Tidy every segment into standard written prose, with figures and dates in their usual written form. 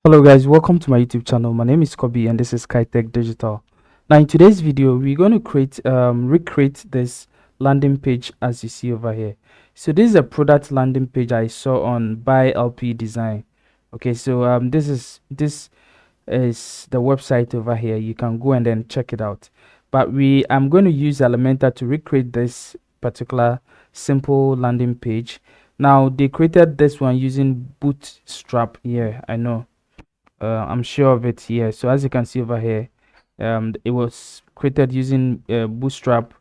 Hello guys, welcome to my YouTube channel. My name is Kobe and this is Kitech Digital. Now in today's video, we're going to recreate this landing page as you see over here. So this is a product landing page I saw on Buy LP Design. Okay, so this is the website over here. You can go and then check it out. But I'm going to use Elementor to recreate this particular simple landing page. Now they created this one using Bootstrap here. I know. I'm sure of it here. So as you can see over here, it was created using Bootstrap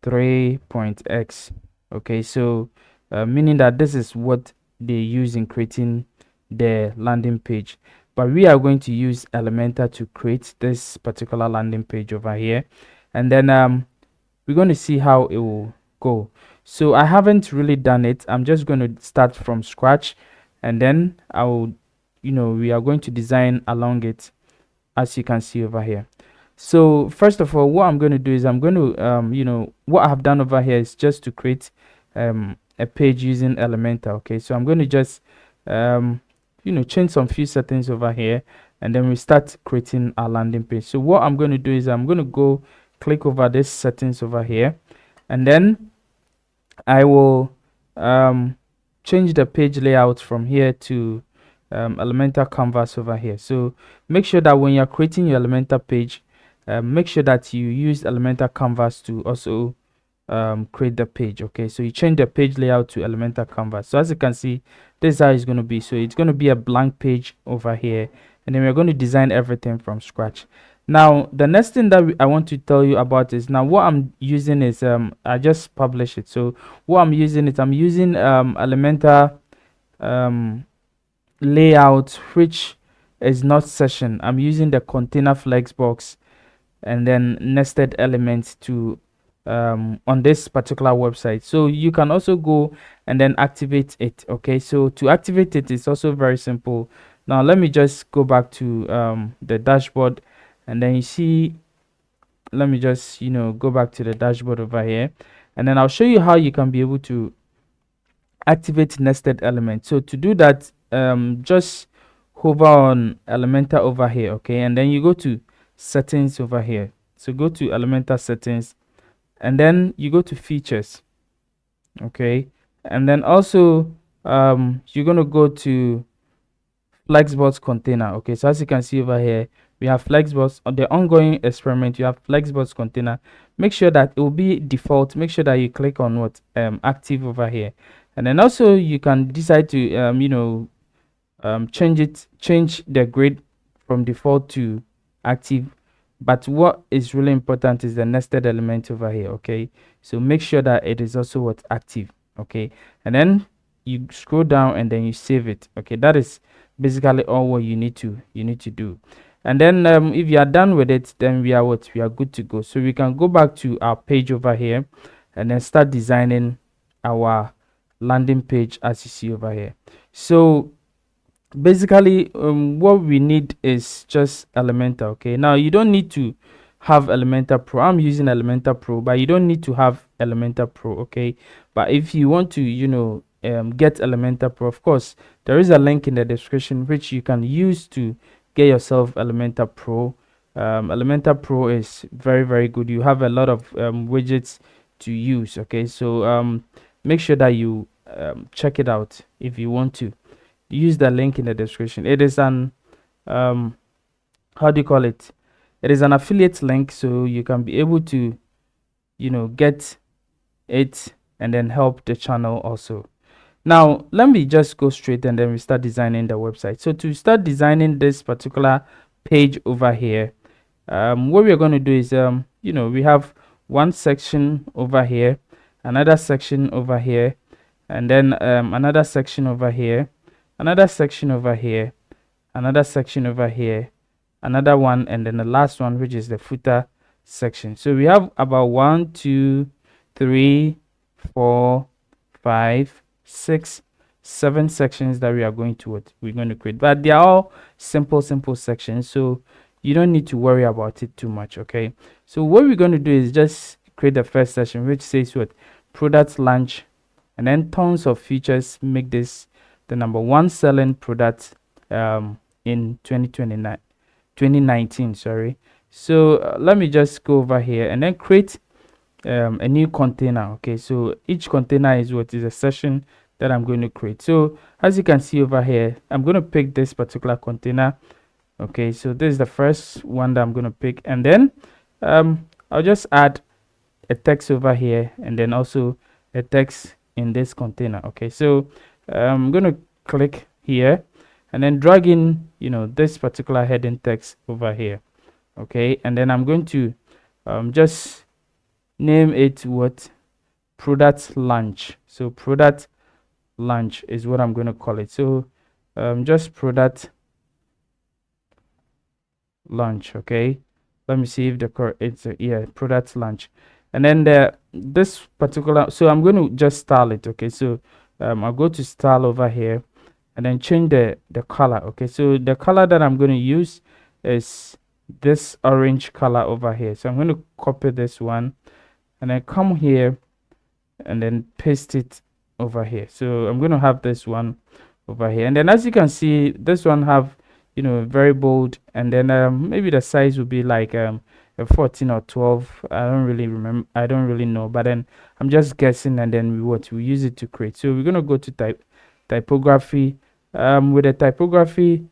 3.x. Okay, so meaning that this is what they use in creating the landing page. But we are going to use Elementor to create this particular landing page over here, and then we're going to see how it will go. So I haven't really done it. I'm just going to start from scratch, and then I will we are going to design along it, as you can see over here. So first of all, what I'm going to do is I'm going to what I have done over here is just to create a page using Elementor. Okay, so I'm going to just change some few settings over here, and then we start creating our landing page. So what I'm going to do is I'm going to go click over this settings over here, and then I will change the page layout from here to Elementor canvas over here. So make sure that when you're creating your Elementor page, make sure that you use Elementor canvas to also create the page. Okay, so you change the page layout to Elementor canvas. So as you can see, this is how it's going to be. So it's going to be a blank page over here, and then we're going to design everything from scratch. Now the next thing that I want to tell you about is, now what I'm using is I just published it. So what I'm using is I'm using Elementor layout, which is not session. I'm using the container flexbox and then nested elements to on this particular website. So you can also go and then activate it. Okay, so to activate it is also very simple. Now let me just go back to the dashboard, and then you see, let me just go back to the dashboard over here, and then I'll show you how you can be able to activate nested elements. So to do that, just hover on Elementor over here. Okay, and then you go to settings over here. So go to Elementor settings, and then you go to features. Okay, and then also you're going to go to flexbox container. Okay, so as you can see over here, we have flexbox on the ongoing experiment. You have flexbox container. Make sure that it will be default. Make sure that you click on what active over here, and then also you can decide to change the grid from default to active. But what is really important is the nested element over here. Okay, so make sure that it is also what active. Okay, and then you scroll down and then you save it. Okay, that is basically all what you need to do. And then if you are done with it, then we are good to go. So we can go back to our page over here and then start designing our landing page as you see over here. So basically what we need is just Elementor. Okay, now you don't need to have Elementor Pro. I'm using Elementor Pro, but you don't need to have Elementor Pro. Okay, but if you want to get Elementor Pro, of course there is a link in the description which you can use to get yourself Elementor Pro. Elementor Pro is very good. You have a lot of widgets to use. Okay, so make sure that you check it out. If you want to use the link in the description, it is an how do you call it, it is an affiliate link, so you can be able to get it and then help the channel also. Now let me just go straight and then we start designing the website. So to start designing this particular page over here, what we're going to do is we have one section over here, another section over here, and then another section over here, another section over here, another section over here, another one, and then the last one, which is the footer section. So we have about 1 2 3 4 5 6 7 sections that we are going to create, but they are all simple sections, so you don't need to worry about it too much. Okay, so what we're going to do is just create the first section, which says what product launch, and then tons of features make this the number one selling product in 2019, sorry. So let me just go over here and then create a new container. Okay, so each container is what is a session that I'm going to create. So as you can see over here, I'm going to pick this particular container. Okay, so this is the first one that I'm going to pick, and then I'll just add a text over here and then also a text in this container. Okay, so I'm going to click here and then drag in, this particular heading text over here. Okay, and then I'm going to just name it what product launch. So product launch is what I'm going to call it. So just product launch. Okay, let me see if it's yeah, product launch. And then this particular, so I'm going to just style it. Okay, so I'll go to style over here and then change the color. Okay, so the color that I'm going to use is this orange color over here. So I'm going to copy this one and then come here and then paste it over here. So I'm going to have this one over here, and then as you can see, this one have very bold, and then maybe the size will be like a 14 or 12. I don't really remember, I don't really know, but then I'm just guessing, and then we use it to create. So we're going to go to typography. With the typography,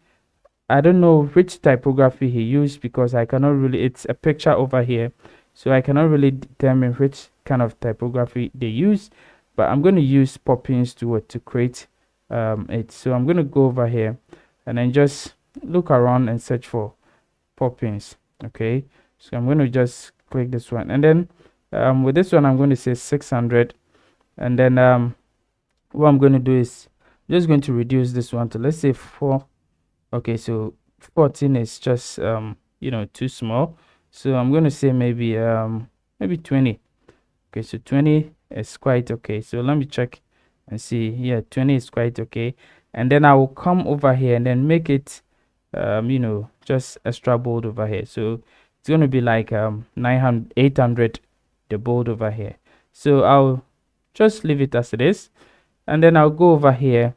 I don't know which typography he used because I cannot really, it's a picture over here, so I cannot really determine which kind of typography they use, but I'm going to use Poppins to create it. So I'm going to go over here and then just look around and search for Poppins. Okay, so I'm going to just click this one, and then with this one I'm going to say 600, and then what I'm going to do is I'm just going to reduce this one to, let's say, 4. Okay, so 14 is just too small, so I'm going to say maybe 20. Okay, so 20 is quite okay. So let me check and see. Yeah, 20 is quite okay. And then I will come over here and then make it just extra bold over here. So it's going to be like 800 the bold over here. So I'll just leave it as it is, and then I'll go over here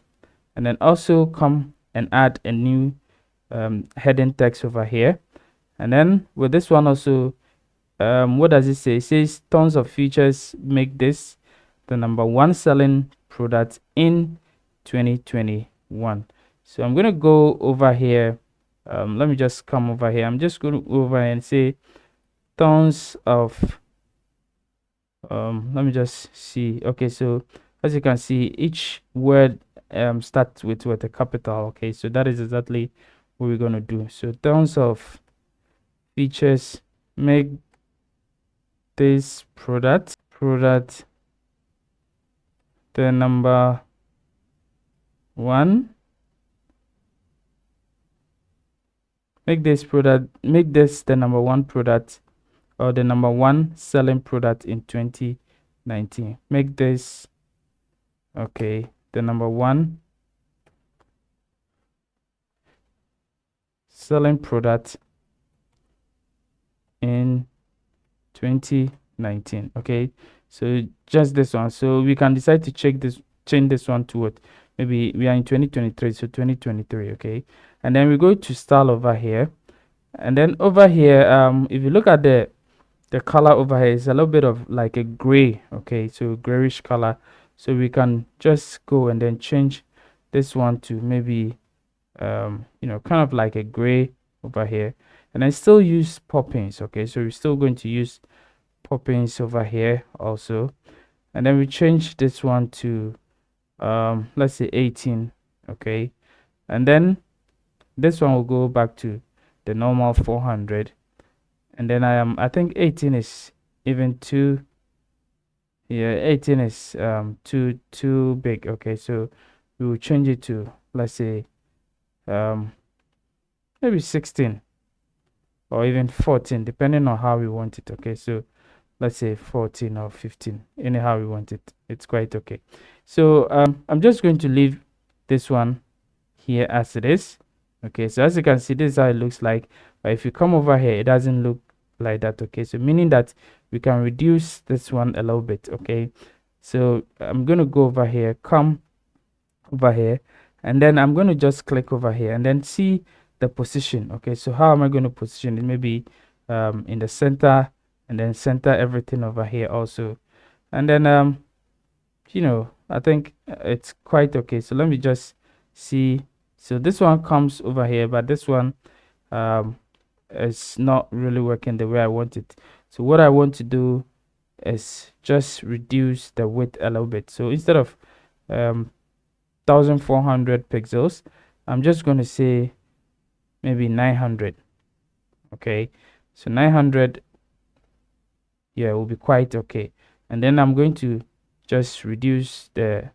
and then also come and add a new heading text over here. And then with this one also, what does it say? It says tons of features make this the #1 selling product in 2021. So I'm going to go over here. Let me just come over here. I'm just going to go over and say tons of let me just see. Okay, so as you can see, each word starts with a capital. Okay, so that is exactly what we're going to do. So tons of features make this product the #1, make this the #1 product, or the #1 selling product in 2019. Make this okay the #1 selling product in 2019. Okay, so just this one. So we can decide to change this one to what, maybe we are in 2023, so 2023. Okay, and then we go to style over here, and then over here if you look at the color over here, is a little bit of like a gray. Okay, so grayish color. So we can just go and then change this one to maybe kind of like a gray over here, and I still use Poppins. Okay, so we're still going to use Poppins over here also, and then we change this one to let's say 18. Okay, and then this one will go back to the normal 400, and then I think 18 is even too, yeah, 18 is too big. Okay, so we will change it to, let's say, maybe 16 or even 14, depending on how we want it. Okay, so let's say 14 or 15, anyhow we want it, it's quite okay. So I'm just going to leave this one here as it is. Okay, so as you can see, this is how it looks like, but if you come over here, it doesn't look like that. Okay, so meaning that we can reduce this one a little bit. Okay, so I'm going to go over here, come over here, and then I'm going to just click over here and then see the position. Okay, so how am I going to position it? Maybe in the center, and then center everything over here also. And then I think it's quite okay. So let me just see. So this one comes over here, but this one is not really working the way I want it. So what I want to do is just reduce the width a little bit. So instead of 1400 pixels, I'm just going to say maybe 900. Okay, so 900, yeah, will be quite okay. And then I'm going to just reduce the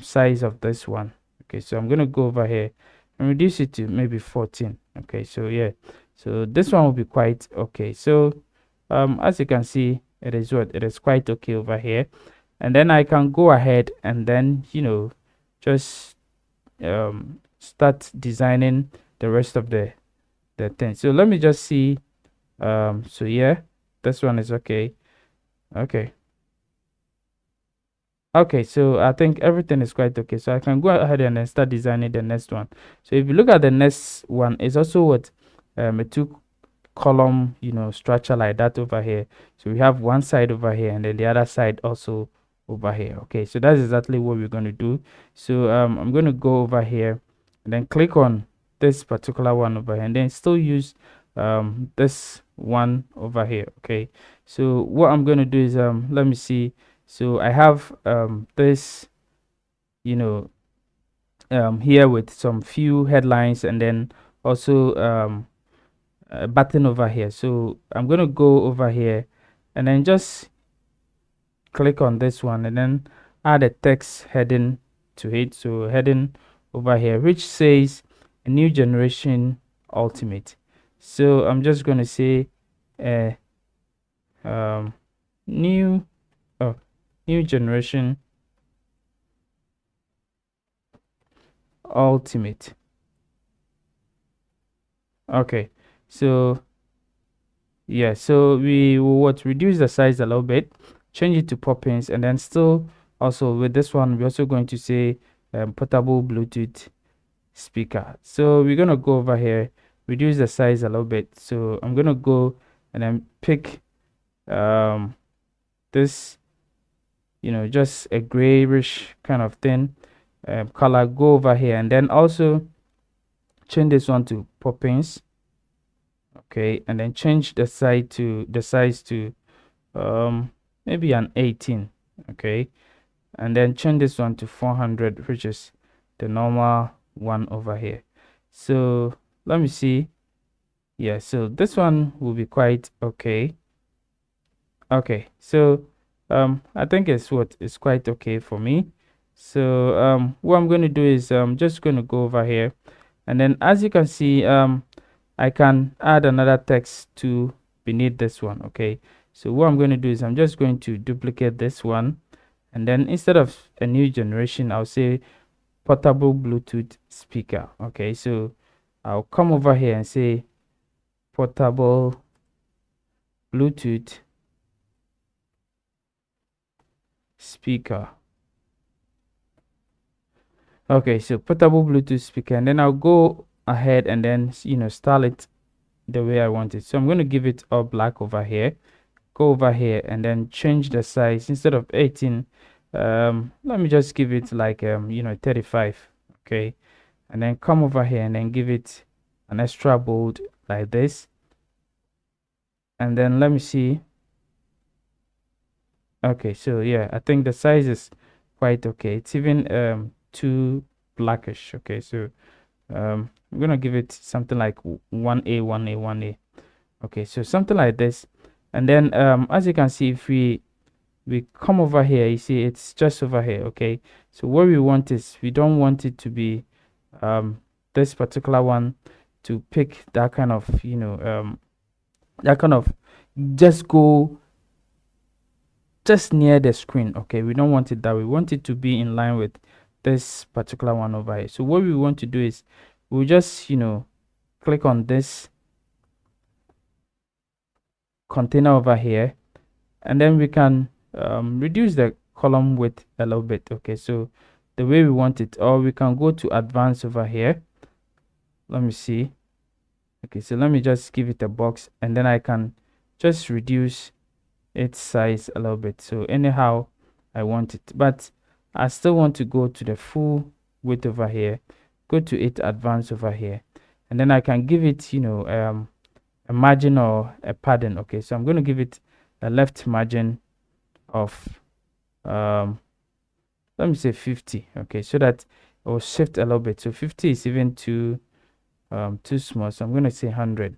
size of this one. Okay, so I'm going to go over here and reduce it to maybe 14. Okay, so yeah, so this one will be quite okay. So as you can see, it is quite okay over here. And then I can go ahead and then just start designing the rest of the thing. So let me just see. So yeah, this one is okay. Okay, so I think everything is quite okay. So I can go ahead and then start designing the next one. So if you look at the next one, it's also what a two column structure like that over here. So we have one side over here and then the other side also over here. Okay, so that's exactly what we're going to do. So I'm going to go over here and then click on this particular one over here, and then still use this one over here. Okay, so what I'm going to do is let me see. So I have this here with some few headlines, and then also a button over here. So I'm going to go over here and then just click on this one and then add a text heading to it. So heading over here which says a new generation ultimate. So I'm just going to say new generation ultimate. Okay, so yeah, so we will reduce the size a little bit, change it to pop-ins, and then still also with this one we're also going to say portable Bluetooth speaker. So we're gonna go over here, reduce the size a little bit. So I'm gonna go and then pick this just a grayish kind of thing color. Go over here and then also change this one to pop-ins. Okay, and then change the size to maybe an 18. Okay, and then change this one to 400, which is the normal one over here. So let me see. Yeah, so this one will be quite okay. Okay, so I think it's quite okay for me. So what I'm going to do is I'm just going to go over here, and then as you can see I can add another text to beneath this one. Okay, so what I'm going to do is I'm just going to duplicate this one, and then instead of a new generation I'll say portable Bluetooth speaker. Okay, so I'll come over here and say portable Bluetooth speaker. Okay, so portable Bluetooth speaker, and then I'll go ahead and then style it the way I want it. So I'm going to give it all black over here, go over here and then change the size. Instead of 18 let me just give it like 35. Okay, and then come over here and then give it an extra bold like this, and then let me see. Okay, so yeah, I think the size is quite okay. It's even too blackish. Okay, so I'm gonna give it something like 1A 1A 1A. Okay, so something like this. And then as you can see, if we come over here, you see it's just over here. Okay, so what we want is we don't want it to be this particular one to pick that kind of that kind of just go just near the screen. Okay, we don't want it that way. We want it to be in line with this particular one over here. So what we want to do is we'll just click on this container over here, and then we can reduce the column width a little bit. Okay, so the way we want it, or we can go to advanced over here, let me see. Okay, so let me just give it a box, and then I can just reduce its size a little bit, so anyhow I want it. But I still want to go to the full width over here, go to it advanced over here, and then I can give it, a margin or a padding. Okay, so I'm going to give it a left margin of let me say 50. Okay, so that it will shift a little bit. So 50 is even too small, so I'm going to say 100.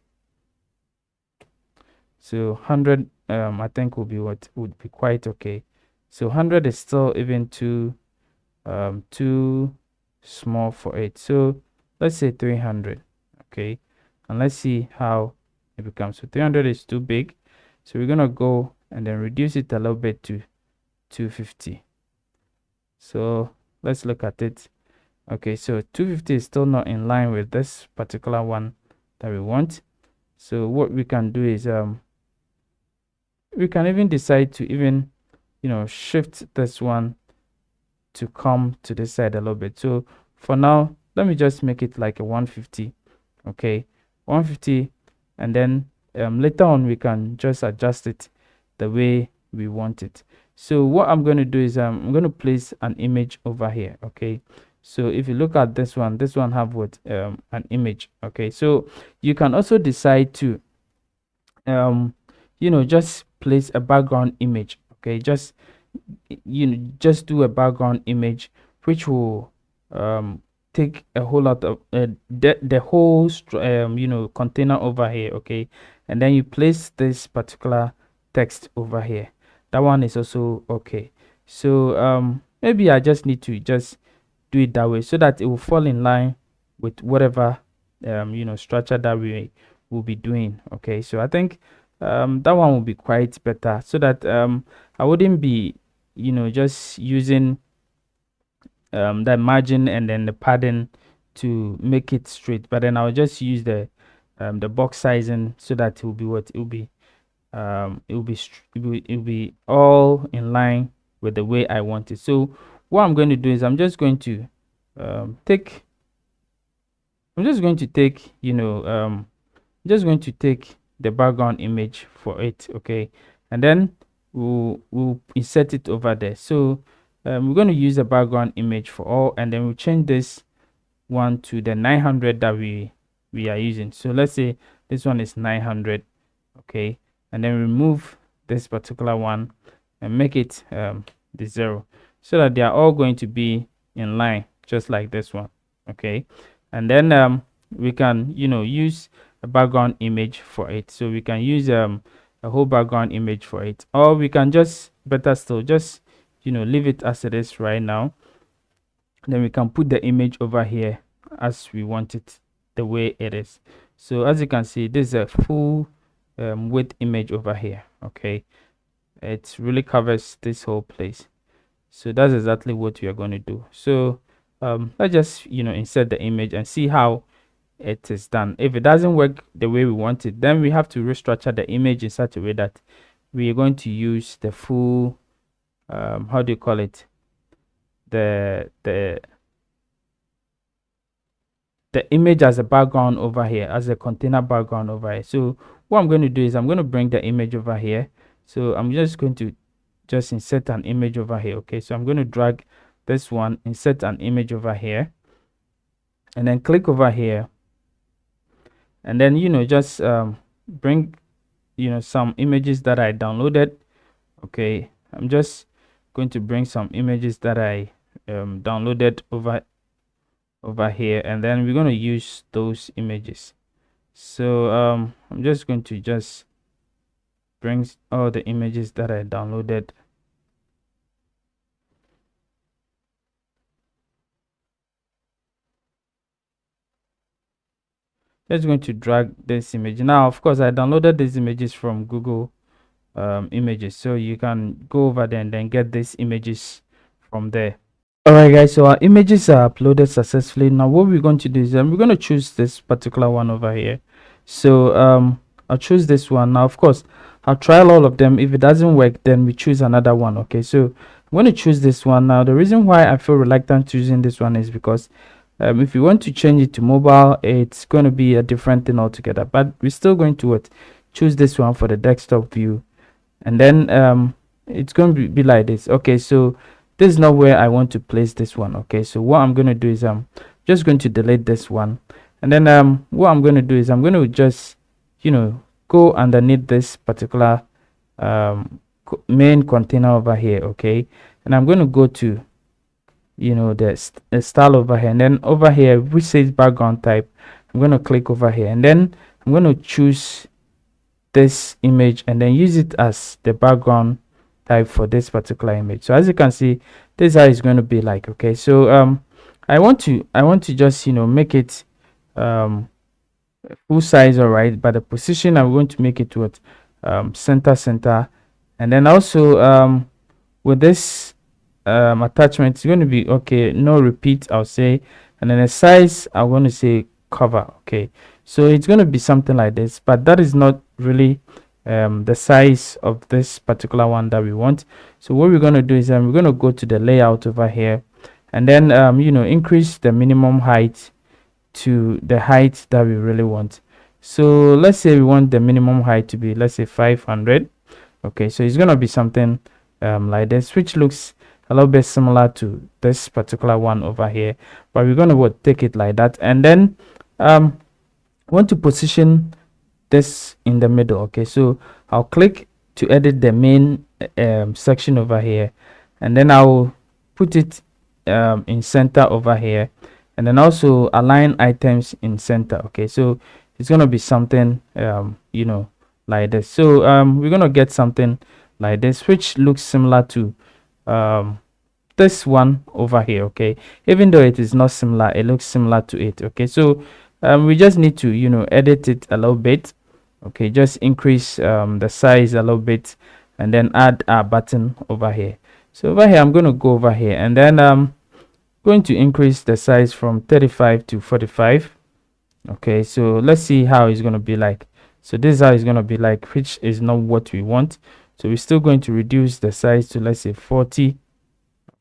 So 100 I think will be what would be quite okay. So 100 is still even too small for it, so let's say 300. Okay, and let's see how it becomes. So 300 is too big, so we're gonna go and then reduce it a little bit to 250. So let's look at it. Okay, so 250 is still not in line with this particular one that we want. So what we can do is we can even decide to even shift this one to come to this side a little bit. So for now, let me just make it like a 150. Okay, 150, and then later on we can just adjust it the way we want it. So what I'm going to do is I'm going to place an image over here. Okay, so if you look at this one have what an image. Okay, so you can also decide to just place a background image. Okay, just just do a background image which will take a whole lot of the whole container over here. Okay, and then you place this particular text over here. That one is also okay. So maybe I just need to just do it that way so that it will fall in line with whatever structure that we will be doing. Okay, so I think that one will be quite better, so that I wouldn't be just using the margin and then the padding to make it straight, but then I'll just use the box sizing so that it will be what it will be. It will be all in line with the way I want it. So what I'm going to do is I'm just going to take just going to take the background image for it. Okay, and then we'll insert it over there. So we're going to use a background image for all, and then we'll change this one to the 900 that we are using. So let's say this one is 900. Okay, and then remove this particular one and make it the 0, so that they are all going to be in line just like this one. Okay, and then we can use a background image for it. So we can use a whole background image for it, or we can just better still just leave it as it is right now. Then we can put the image over here as we want it, the way it is. So as you can see, this is a full width image over here. Okay, it really covers this whole place. So that's exactly what we are going to do. So let's just insert the image and see how it is done. If it doesn't work the way we want it, then we have to restructure the image in such a way that we are going to use the full how do you call it, the image as a background over here, as a container background over here. So what I'm going to do is I'm going to bring the image over here. So I'm just going to just insert an image over here. Okay, so I'm going to drag this one, insert an image over here, and then click over here, and then just bring some images that I downloaded. Okay, I'm just going to bring some images that I downloaded over here, and then we're going to use those images. So I'm just going to just bring all the images that I downloaded. Just going to drag this image. Now of course I downloaded these images from Google Images, so you can go over there and then get these images from there. Alright guys, so our images are uploaded successfully. Now what we're going to do is we're going to choose this particular one over here. So I'll choose this one. Now of course I'll trial all of them. If it doesn't work, then we choose another one. Okay, so I'm going to choose this one. Now the reason why I feel reluctant choosing this one is because If you want to change it to mobile, it's going to be a different thing altogether, but we're still going to choose this one for the desktop view. And then it's going to be like this. Okay, so this is not where I want to place this one. Okay, so what I'm going to do is I'm just going to delete this one. And then what I'm going to do is I'm going to just, go underneath this particular main container over here. Okay, and I'm going to go to the style over here, and then over here which says background type, I'm going to click over here, and then I'm going to choose this image and then use it as the background type for this particular image. So as you can see, this is how it's going to be like. Okay, so I want to just make it full size, all right, but the position I'm going to make it what center, and then also with this attachment, it's going to be okay, no repeat, I'll say, and then the size I'm going to say cover. Okay, so it's going to be something like this, but that is not really the size of this particular one that we want. So what we're going to do is we're going to go to the layout over here, and then increase the minimum height to the height that we really want. So let's say we want the minimum height to be, let's say, 500. Okay, so it's going to be something like this, which looks a little bit similar to this particular one over here, but we're going to take it like that. And then want to position this in the middle. Okay, so I'll click to edit the main section over here, and then I'll put it in center over here, and then also align items in center. Okay, so it's going to be something like this. So we're going to get something like this, which looks similar to this one over here. Okay, even though it is not similar, it looks similar to it. Okay, so we just need to edit it a little bit. Okay, just increase the size a little bit, and then add a button over here. So over here I'm going to go over here, and then going to increase the size from 35 to 45. Okay, so let's see how it's going to be like. So this is how it's going to be like, which is not what we want. So we're still going to reduce the size to, let's say, 40.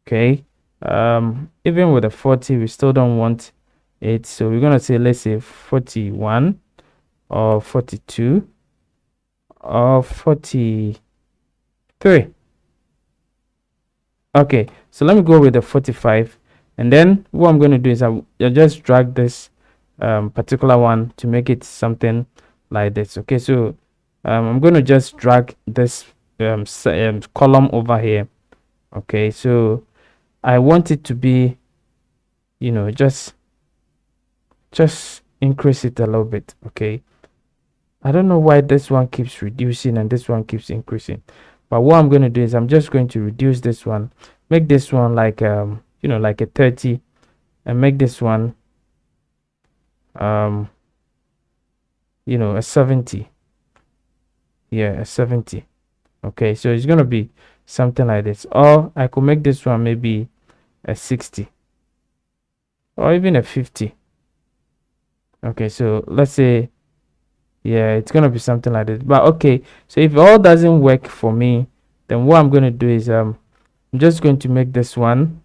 Okay, even with a 40 we still don't want it, so we're going to say, let's say, 41 or 42 or 43. Okay, so let me go with the 45, and then what I'm going to do is I'll just drag this particular one to make it something like this. Okay, so I'm going to just drag this column over here. Okay, so I want it to be just increase it a little bit. Okay, I don't know why this one keeps reducing and this one keeps increasing, but what I'm going to do is I'm just going to reduce this one, make this one like like a 30, and make this one a 70. Yeah, a 70. Okay, so it's going to be something like this, or I could make this one maybe a 60 or even a 50. Okay, so let's say, yeah, it's gonna be something like this. But okay, so if all doesn't work for me, then what I'm going to do is I'm just going to make this one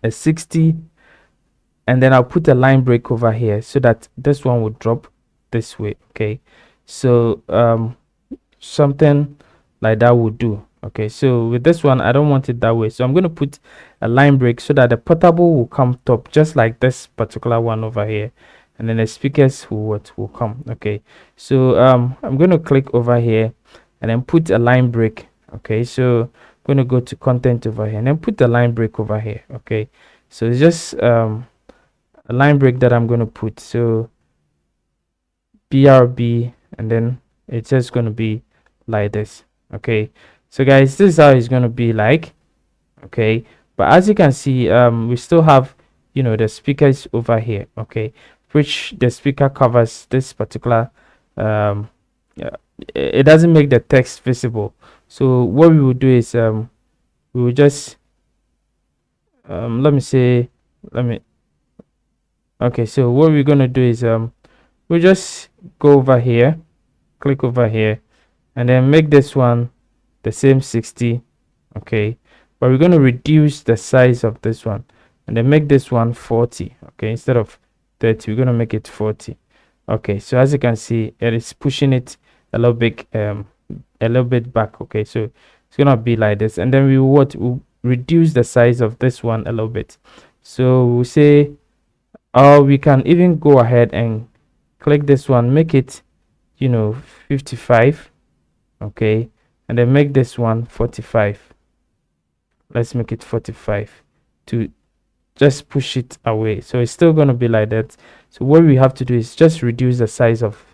a 60, and then I'll put a line break over here so that this one will drop this way. Okay, so something like that would do. Okay, so with this one I don't want it that way, so I'm going to put a line break so that the portable will come top, just like this particular one over here, and then the speakers will come. Okay, so I'm going to click over here and then put a line break. Okay, so I'm going to go to content over here and then put the line break over here. Okay, so it's just a line break that I'm going to put, so BRB, and then it's just going to be like this. Okay, so guys, this is how it's going to be like. Okay, but as you can see, we still have the speakers over here. Okay, which the speaker covers this particular it doesn't make the text visible. So what we will do is we will just okay, so what we're going to do is we'll just go over here, click over here, and then make this one the same 60. Okay, but we're going to reduce the size of this one. and then make this one 40. Okay, instead of 30, we're going to make it 40. Okay, so as you can see, it is pushing it a little bit back. Okay, so it's gonna be like this, and then we'll reduce the size of this one a little bit. So we'll say, or we can even go ahead and click this one, make it 55. Okay, and then make this one 45. Let's make it 45 to just push it away. So it's still going to be like that. So what we have to do is just reduce the size of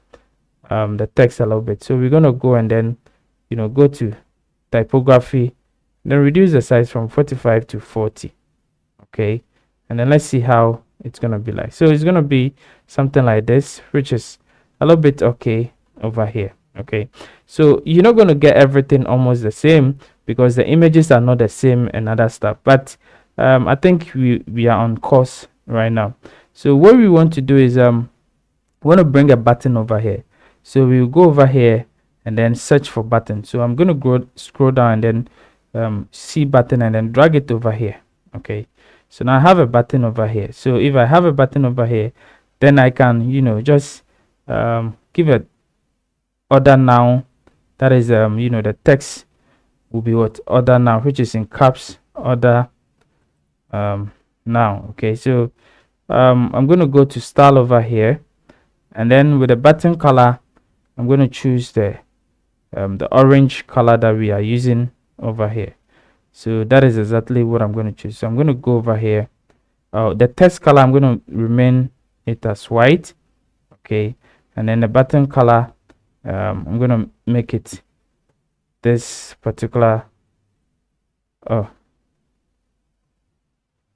the text a little bit. So we're going to go and then go to typography, then reduce the size from 45 to 40. Okay, and then let's see how it's going to be like. So it's going to be something like this, which is a little bit okay over here. Okay, so you're not going to get everything almost the same because the images are not the same and other stuff, but I think we are on course right now. So what we want to do is we want to bring a button over here. So we'll go over here and then search for button. So I'm going to scroll down and then see button and then drag it over here. Okay, so now I have a button over here. So if I have a button over here, then I can just give it order now. That is the text will be what order now, which is in caps, order now. Okay, so I'm going to go to style over here, and then with the button color I'm going to choose the orange color that we are using over here. So that is exactly what I'm going to choose. So I'm going to go over here. The text color, I'm going to remain it as white. Okay, and then the button color, I'm going to make it this particular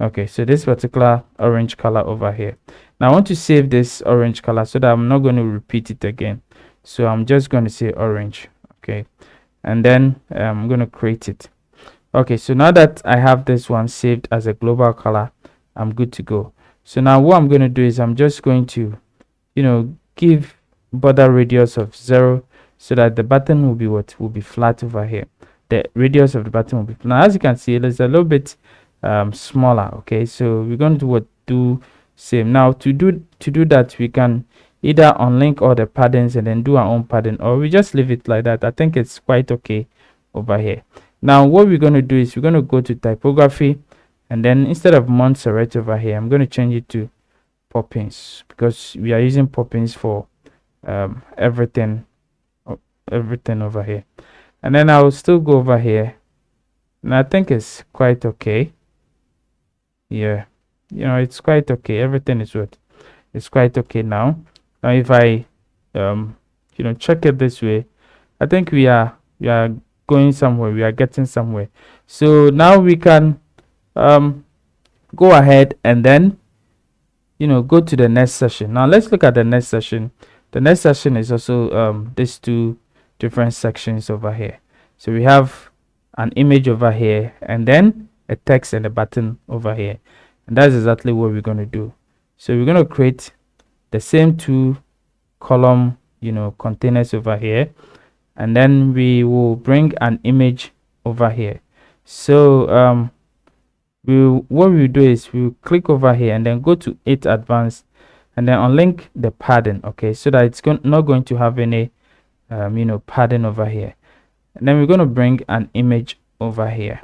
okay, so this particular orange color over here. Now I want to save this orange color so that I'm not going to repeat it again. So I'm just going to say orange. Okay, and then I'm going to create it. Okay, so now that I have this one saved as a global color, I'm good to go. So now what I'm going to do is I'm just going to give border radius of 0 so that the button will be flat over here. The radius of the button will be flat. Now as you can see, it's a little bit smaller. Okay, so we're going to do same. Now to do that, we can either unlink all the paddings and then do our own padding, or we just leave it like that. I think it's quite okay over here. Now what we're going to do is we're going to go to typography, and then instead of Montserrat over here, I'm going to change it to Poppins, because we are using Poppins for everything over here. And then I'll still go over here, and I think it's quite okay. Yeah, it's quite okay. Everything is what it's quite okay now. Now if I check it this way, I think we are going somewhere, we are getting somewhere. So now we can go ahead and then go to the next session. Now let's look at the next session. The next session is also these two different sections over here. So we have an image over here, and then a text and a button over here, and that's exactly what we're going to do. So we're going to create the same two column containers over here, and then we will bring an image over here. So what we'll do is we'll click over here and then go to 8 advanced and then unlink the padding. Okay, so that it's not going to have any padding over here. And then we're going to bring an image over here.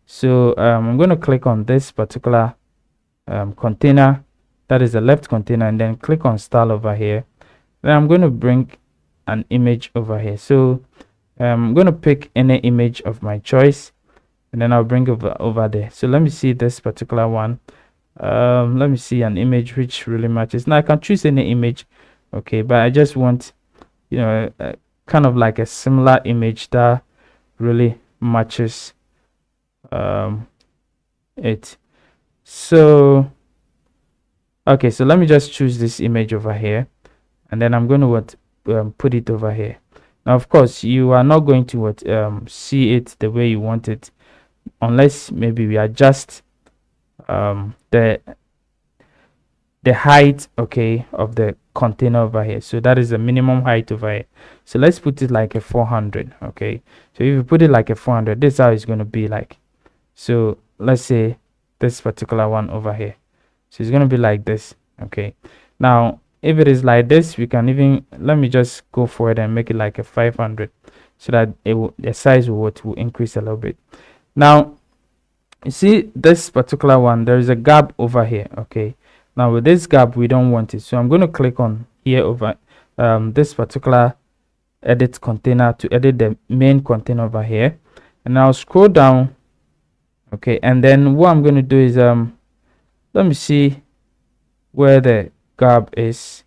So I'm going to click on this particular container, that is the left container, and then click on style over here. Then I'm going to bring an image over here. So I'm going to pick any image of my choice, and then I'll bring over there. So let me see this particular one. Let me see an image which really matches. Now I can choose any image, okay, but I just want kind of like a similar image that really matches it. So okay, so let me just choose this image over here, and then I'm going to put it over here. Now of course you are not going to see it the way you want it, unless maybe we adjust the height, okay, of the container over here. So that is the minimum height over here. So let's put it like a 400. Okay, so if you put it like a 400, this is how it's going to be like. So let's say this particular one over here. So it's going to be like this. Okay, now if it is like this, we can even, let me just go forward and make it like a 500, so that the size will increase a little bit. Now you see this particular one, there is a gap over here. Okay, now with this gap we don't want it, so I'm going to click on here over this particular edit container to edit the main container over here, and I'll scroll down. Okay, and then what I'm going to do is let me see where the gap is,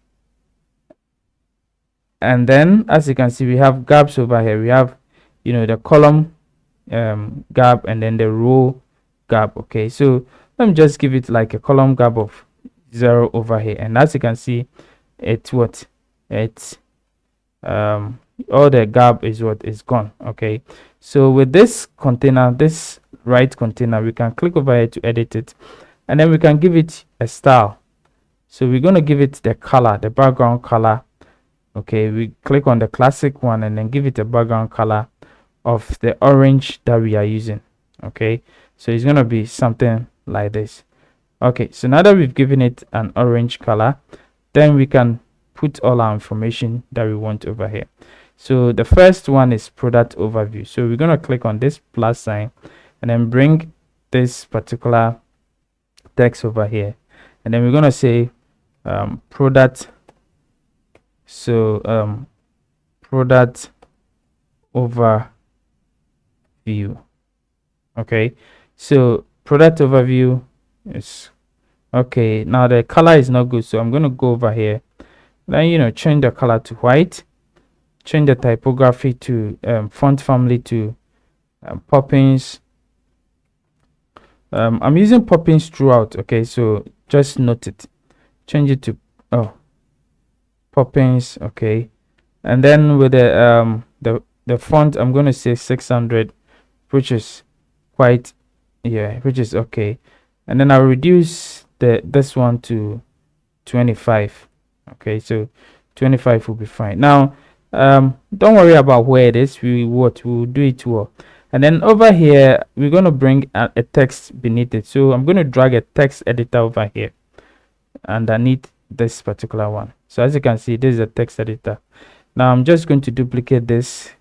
and then as you can see we have gaps over here. We have, you know, the column gap and then the row gap. Okay, so let me just give it like a column gap of 0 over here, and as you can see it's what it's all the gap is what is gone. Okay, so with this container, this right container, we can click over here to edit it, and then we can give it a style. So we're going to give it the color, the background color. Okay, we click on the classic one and then give it a background color of the orange that we are using. Okay, so it's going to be something like this. Okay, so now that we've given it an orange color, then we can put all our information that we want over here. So the first one is product overview. So we're going to click on this plus sign and then bring this particular text over here, and then we're going to say product. So product overview. Okay, so product overview is okay. Now the color is not good, so I'm going to go over here, then, you know, change the color to white, change the typography to font family to Poppins. I'm using Poppins throughout. Okay, so just note it, change it to Poppins. Okay, and then with the font, I'm going to say 600, which is quite, yeah, which is okay, and then I'll reduce this one to 25. Okay, so 25 will be fine. Now don't worry about where it is, we'll do it well. And then over here we're going to bring a text beneath it, so I'm going to drag a text editor over here underneath this particular one. So as you can see, this is a text editor. Now I'm just going to duplicate this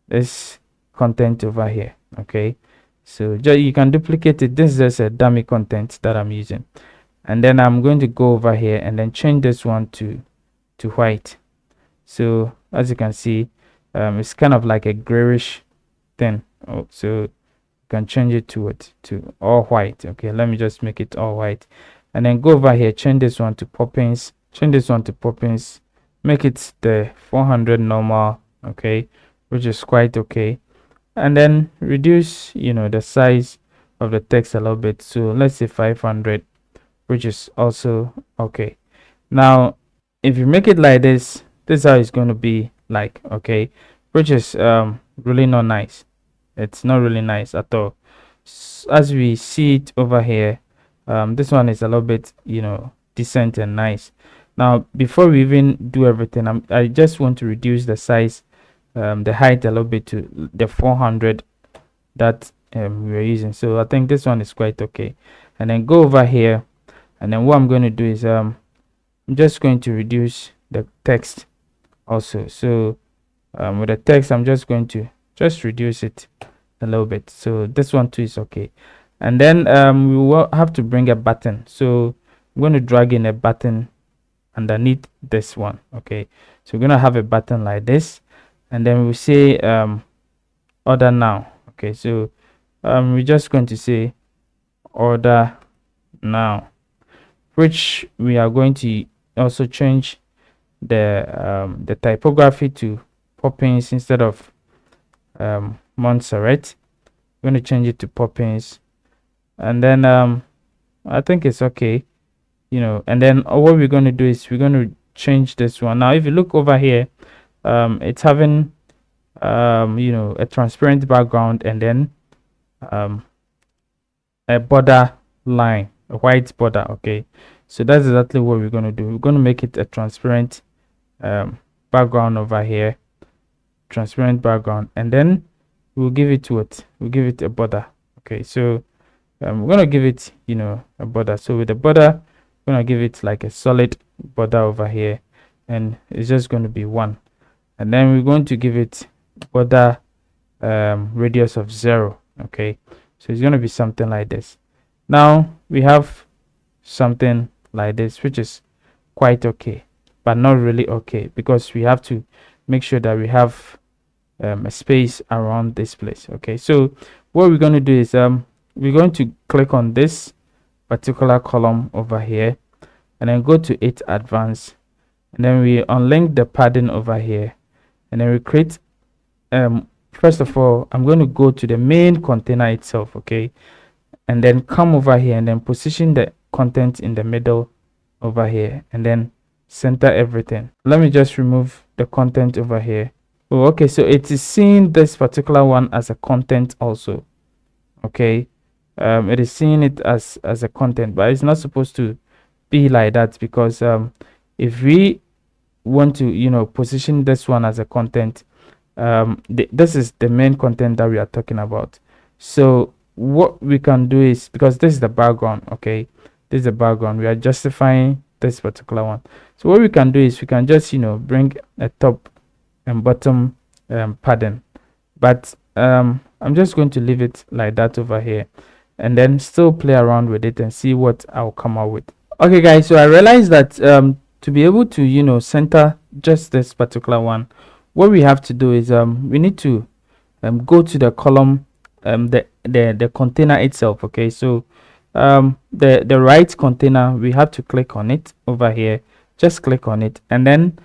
this content over here. Okay, so you can duplicate it. This is just a dummy content that I'm using, and then I'm going to go over here and then change this one to white. So as you can see, it's kind of like a grayish thing. So you can change it to all white. Okay, let me just make it all white, and then go over here, change this one to Poppins, make it the 400 normal. Okay, which is quite okay, and then reduce, you know, the size of the text a little bit, so let's say 500, which is also okay. Now if you make it like this, this is how it's going to be like. Okay, which is really not nice. It's not really nice at all. As we see it over here, this one is a little bit, you know, decent and nice. Now before we even do everything, I just want to reduce the size, the height a little bit to the 400 that we're using. So I think this one is quite okay, and then go over here, and then what I'm going to do is I'm just going to reduce the text also. So with the text, I'm just going to reduce it a little bit, so this one too is okay. And then we will have to bring a button, so I'm going to drag in a button underneath this one. Okay, so we're going to have a button like this, and then we say order now. Okay, so we're just going to say order now, which we are going to also change the typography to Poppins instead of Montserrat. I'm going to change it to Poppins, and then I think it's okay, you know. And then what we're going to do is we're going to change this one. Now if you look over here, it's having you know, a transparent background and then a border line, a white border. Okay, so that's exactly what we're going to do. We're going to make it a transparent background over here, transparent background, and then we'll give it what, we'll give it a border. Okay, so we're gonna give it, a border. So with the border, we're gonna give it like a solid border over here, and it's just going to be 1. And then we're going to give it border radius of 0. Okay, so it's going to be something like this. Now we have something like this, which is quite okay, but not really okay, because we have to make sure that we have a space around this place. Okay, so what we're going to do is we're going to click on this particular column over here, and then go to it advanced, and then we unlink the padding over here, and then we create first of all, I'm going to go to the main container itself. Okay, and then come over here and then position the content in the middle over here, and then center everything. Let me just remove the content over here. Oh, okay, so it is seeing this particular one as a content also. Okay, it is seeing it as a content, but it's not supposed to be like that, because if we want to position this one as a content, this is the main content that we are talking about. So what we can do is, because this is the background, okay, this is the background, we are justifying this particular one. So what we can do is we can just bring a top and bottom padding, but I'm just going to leave it like that over here, and then still play around with it and see what I'll come out with. Okay guys, so I realized that to be able to center just this particular one, what we have to do is we need to go to the column, the container itself. Okay, so the right container, we have to click on it over here. Just click on it, and then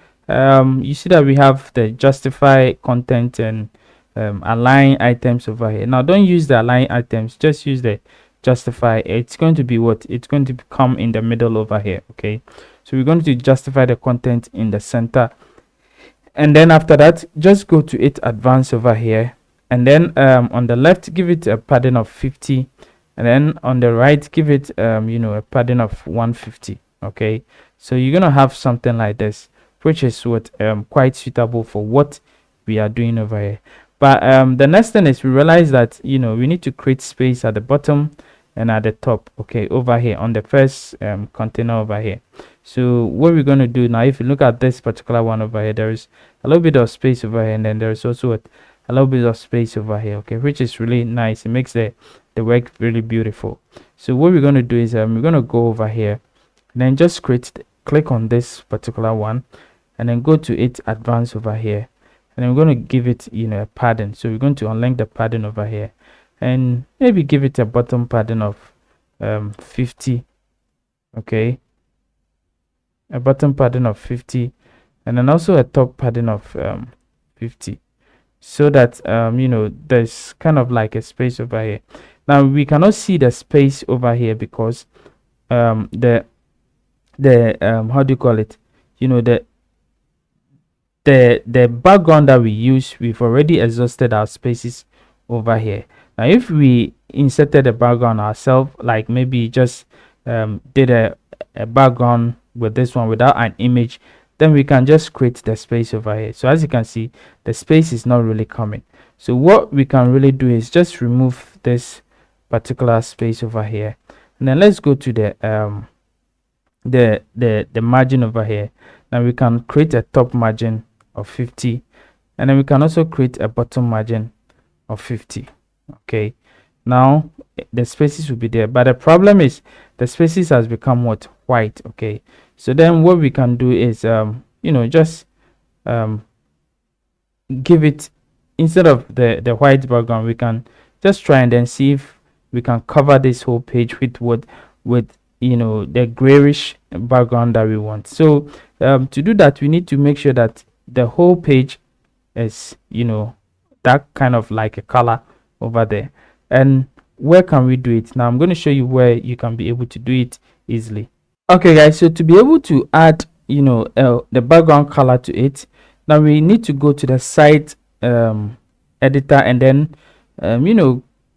you see that we have the justify content and align items over here. Now don't use the align items, just use the justify. It's going to be what it's going to come in the middle over here. Okay, so we're going to justify the content in the center, and then after that just go to it advanced over here, and then on the left give it a padding of 50, and then on the right give it a padding of 150. Okay, so you're gonna have something like this, which is what quite suitable for what we are doing over here. But the next thing is we realize that we need to create space at the bottom and at the top. Okay, over here on the first container over here. So what we're going to do now, if you look at this particular one over here, there is a little bit of space over here, and then there is also a little bit of space over here. Okay, which is really nice. It makes the work really beautiful. So what we're going to do is we're going to go over here, and then just click on this particular one, and then go to it advanced over here, and then we're going to give it a padding. So we're going to unlink the padding over here, and maybe give it a bottom padding of 50. Okay, a bottom padding of 50, and then also a top padding of 50, so that there's kind of like a space over here. Now we cannot see the space over here because the how do you call it, the background that we use, we've already exhausted our spaces over here. Now if we inserted a background ourselves, like maybe just did a background with this one without an image, then we can just create the space over here. So as you can see, the space is not really coming. So what we can really do is just remove this particular space over here, and then let's go to the margin over here. Now we can create a top margin of 50, and then we can also create a bottom margin of 50. Okay, now the spaces will be there, but the problem is the spaces has become what, white. Okay, so then what we can do is just give it, instead of the white background, we can just try and then see if we can cover this whole page with the grayish background that we want. So to do that, we need to make sure that the whole page is that kind of like a color over there. And where can we do it? Now I'm going to show you where you can be able to do it easily. Okay guys, so to be able to add the background color to it, now we need to go to the site editor, and then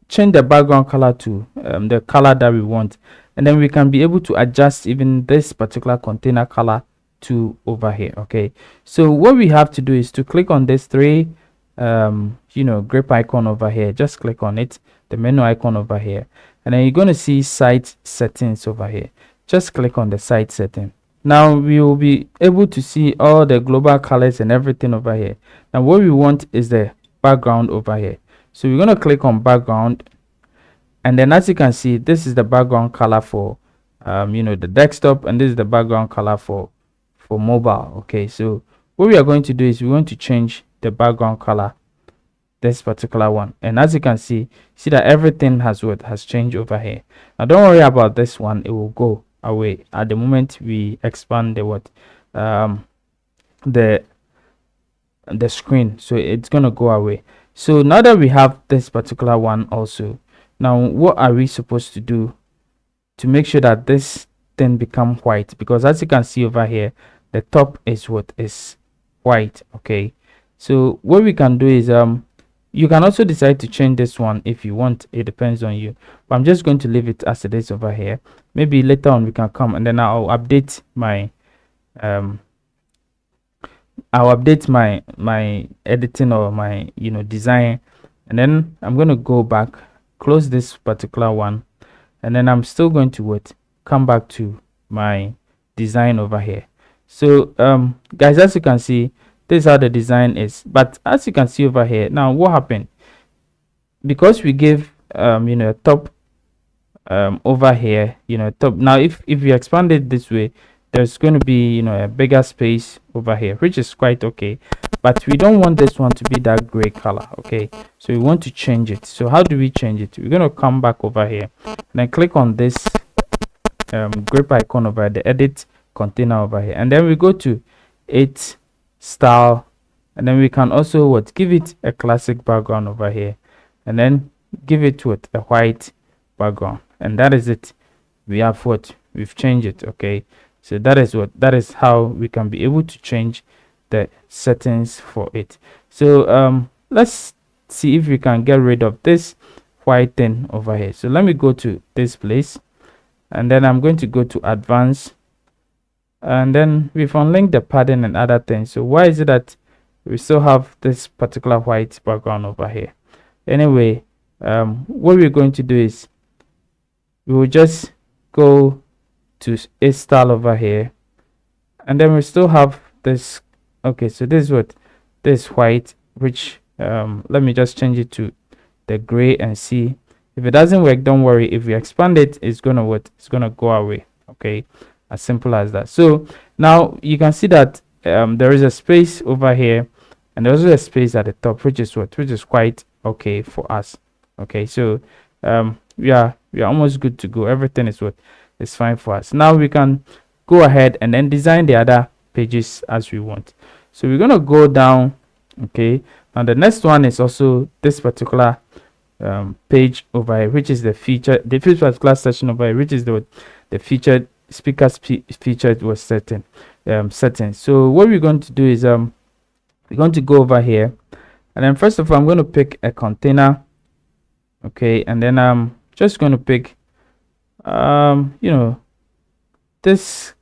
change the background color to the color that we want, and then we can be able to adjust even this particular container color to over here. Okay, so what we have to do is to click on this three grip icon over here. Just click on it, the menu icon over here, and then you're going to see site settings over here. Just click on the site setting. Now we will be able to see all the global colors and everything over here. Now what we want is the background over here, so we're going to click on background, and then as you can see, this is the background color for the desktop, and this is the background color for mobile. Okay, so what we are going to do is we want to change the background color, this particular one, and as you can see that everything has changed over here. Now don't worry about this one, it will go away at the moment we expand the screen, so it's gonna go away. So now that we have this particular one also, now what are we supposed to do to make sure that this thing become white? Because as you can see over here, the top is white. Okay, so what we can do is you can also decide to change this one if you want, it depends on you, but I'm just going to leave it as it is over here. Maybe later on we can come and then I'll update my my editing or my design, and then I'm going to go back, close this particular one, and then I'm still going to come back to my design over here. So guys, as you can see, this is how the design is. But as you can see over here, now what happened, because we gave top over here, top. Now if we expand it this way, there's going to be a bigger space over here, which is quite okay, but we don't want this one to be that gray color. Okay, so we want to change it. So how do we change it? We're going to come back over here and then click on this grip icon over the edit container over here, and then we go to style, and then we can also give it a classic background over here, and then give it a white background, and that is it. We have we've changed it. Okay, so that is how we can be able to change the settings for it. So let's see if we can get rid of this white thing over here. So let me go to this place, and then I'm going to go to advanced, and then we've unlinked the padding and other things. So why is it that we still have this particular white background over here? Anyway, what we're going to do is we will just go to a style over here, and then we still have this. Okay, so this is this white, which let me just change it to the gray and see if it doesn't work. Don't worry, if we expand it, it's gonna go away. Okay, as simple as that. So now you can see that there is a space over here, and there's also a space at the top, which is quite okay for us. Okay, so we are almost good to go. Everything is fine for us. Now we can go ahead and then design the other pages as we want. So we're gonna go down. Okay, now the next one is also this particular page over here, which is the first particular section over here, which is the featured speakers featured was setting. So what we're going to do is we're going to go over here, and then first of all I'm going to pick a container. Okay, and then I'm just going to pick this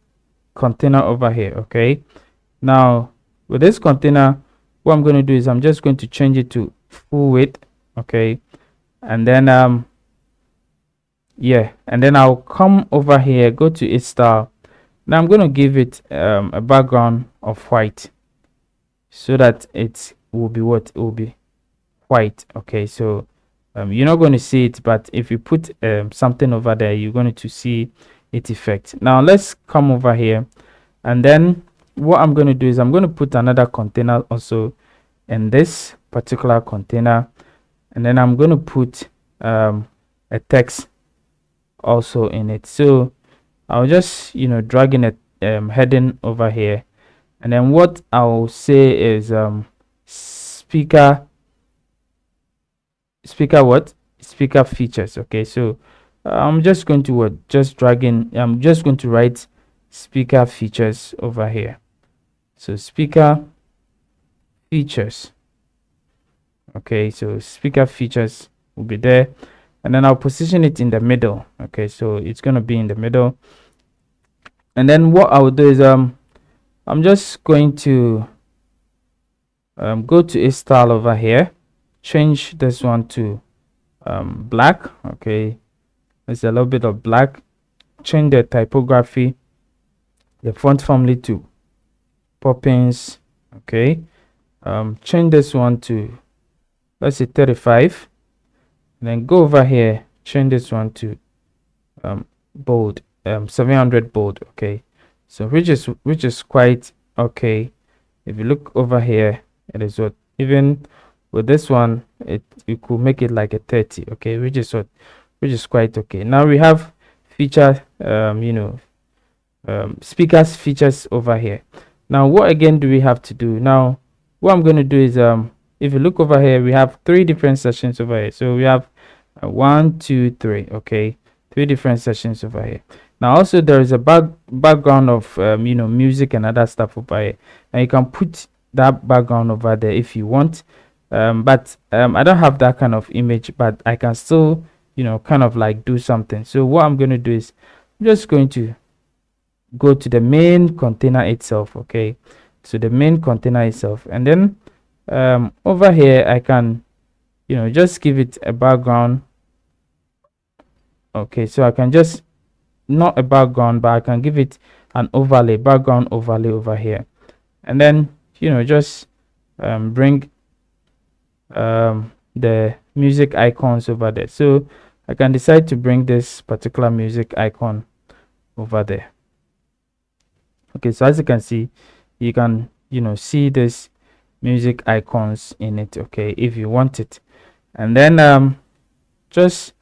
container over here. Okay, now with this container, what I'm going to do is I'm just going to change it to full width. Okay, and then and then I'll come over here, go to its style. Now I'm going to give it a background of white, so that it will be it will be white. Okay, so you're not going to see it, but if you put something over there, you're going to see its effect. Now let's come over here, and then what I'm going to do is I'm going to put another container also in this particular container, and then I'm going to put a text also in it. So I'll just drag in a heading over here, and then what I'll say is speaker features. Okay, so I'm just going to I'm just going to write speaker features over here. So speaker features. Okay, so speaker features will be there, and then I'll position it in the middle. Okay, so it's going to be in the middle, and then what I will do is I'm just going to go to a style over here, change this one to black. Okay, It's a little bit of black. Change the typography, the font family to Poppins. Okay. Change this one to, let's say, 35. And then go over here, change this one to bold, 700 bold. Okay. So which is quite okay. If you look over here, it is what, even with this one, you could make it like a 30. Okay, which is quite okay. Now we have feature, speakers features over here. Now what again do we have to do? Now what I'm going to do is, if you look over here, we have 3 different sessions over here. So we have 1, 2, 3. Okay, 3 different sessions over here. Now also there is a background of music and other stuff over here, and you can put that background over there if you want. But I don't have that kind of image, but I can still kind of like do something. So what I'm going to do is, I'm just going to go to the main container itself. Okay, so the main container itself, and then over here I can just give it a background. Okay, so I can just, not a background, but I can give it an overlay, background overlay over here, and then just bring the music icons over there. So I can decide to bring this particular music icon over there. Okay, so as you can see, you can see this music icons in it. Okay, if you want it, and then just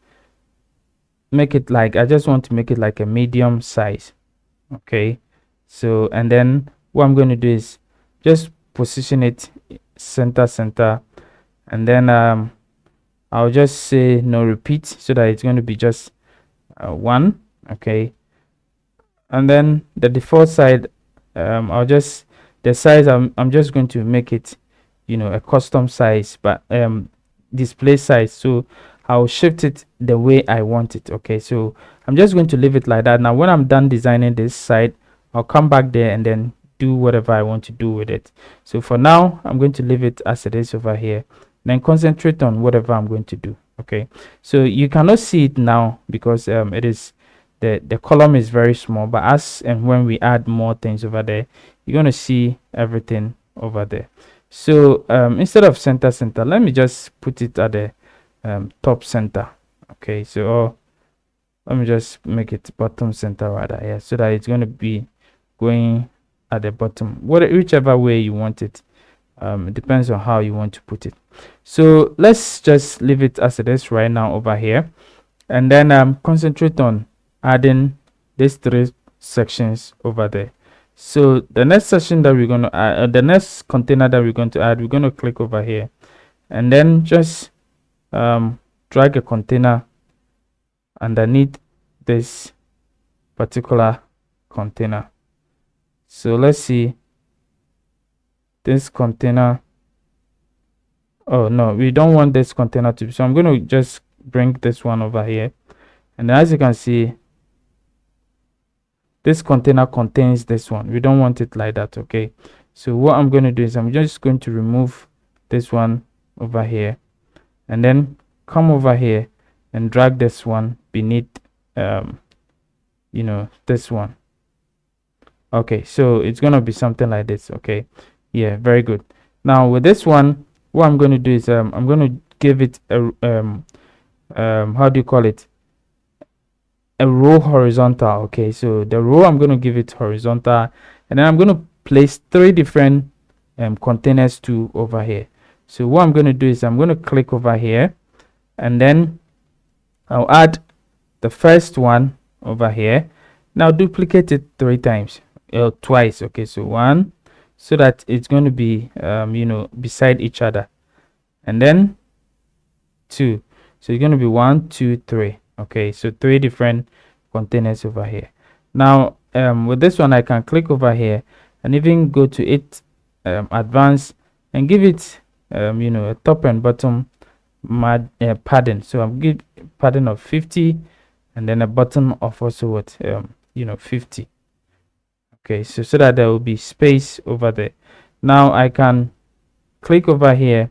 make it like, I just want to make it like a medium size. Okay, so and then what I'm going to do is just position it center, and then I'll just say no repeat, so that it's going to be just 1. Okay, and then the default side, I'll just, the size, I'm just going to make it a custom size, but display size, so I'll shift it the way I want it. Okay, so I'm just going to leave it like that. Now when I'm done designing this side, I'll come back there and then do whatever I want to do with it. So for now, I'm going to leave it as it is over here, then concentrate on whatever I'm going to do. Okay, so you cannot see it now because it is, the column is very small, but as and when we add more things over there, you're going to see everything over there. So instead of center, let me just put it at the top center. Okay, so let me just make it bottom center rather, yeah, so that it's going to be going at the bottom, whichever way you want it. It depends on how you want to put it. So let's just leave it as it is right now over here, and then concentrate on adding these 3 sections over there. So the next section that we're going to add, the next container that we're going to add, we're going to click over here, and then just drag a container underneath this particular container. So let's see this container. Oh no, we don't want this container to be, so I'm going to just bring this one over here, and as you can see, this container contains this one. We don't want it like that. Okay, so what I'm going to do is, I'm just going to remove this one over here, and then come over here and drag this one beneath this one. Okay, so it's going to be something like this. Okay, yeah, very good. Now with this one, what I'm going to do is, I'm going to give it a how do you call it, a row horizontal. Okay, so the row, I'm going to give it horizontal, and then I'm going to place 3 different containers too over here. So what I'm going to do is, I'm going to click over here, and then I'll add the first one over here. Now duplicate it 3 times, twice. Okay, so 1, so that it's going to be beside each other, and then 2, so it's going to be 1, 2, 3. Okay, so 3 different containers over here. Now with this one, I can click over here and even go to it, advanced, and give it a top and bottom padding. So I'm give padding of 50, and then a bottom of also what 50. Okay, so that there will be space over there. Now I can click over here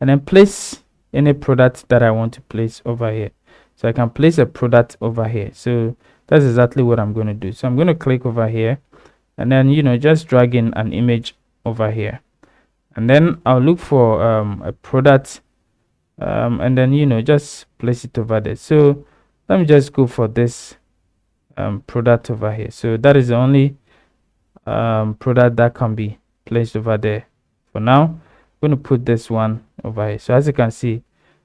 and then place any product that I want to place over here. So I can place a product over here. So that's exactly what I'm going to do. So I'm going to click over here, and then just drag in an image over here, and then I'll look for a product, and then just place it over there. So let me just go for this product over here. So that is the only product that can be placed over there for now. I'm going to put this one over here. So as you can see,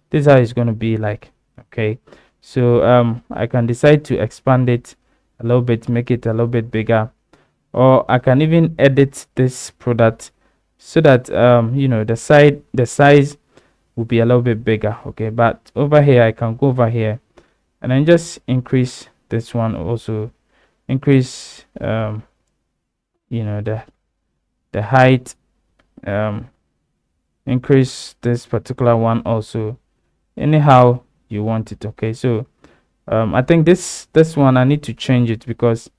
this is how it's going to be like. Okay, so I can decide to expand it a little bit, make it a little bit bigger, or I can even edit this product so that the size will be a little bit bigger. Okay, but over here I can go over here and then just increase this one, also increase the height, increase this particular one also, anyhow you want it. Okay, so I think this one I need to change it because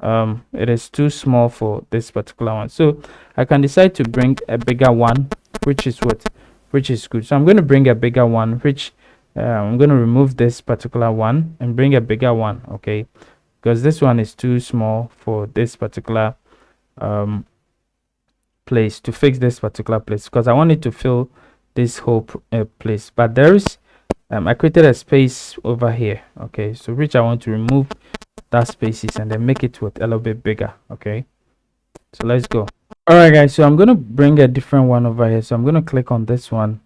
it is too small for this particular one. So I can decide to bring a bigger one, which is good. So I'm going to bring a bigger one, which I'm going to remove this particular one and bring a bigger one. Okay, because this one is too small for this particular place, to fix this particular place, because I want it to fill this whole place. But there is I created a space over here. Okay, so which I want to remove that spaces and then make it with a little bit bigger. Okay, so let's go. All right guys, so I'm going to bring a different one over here. So I'm going to click on this one,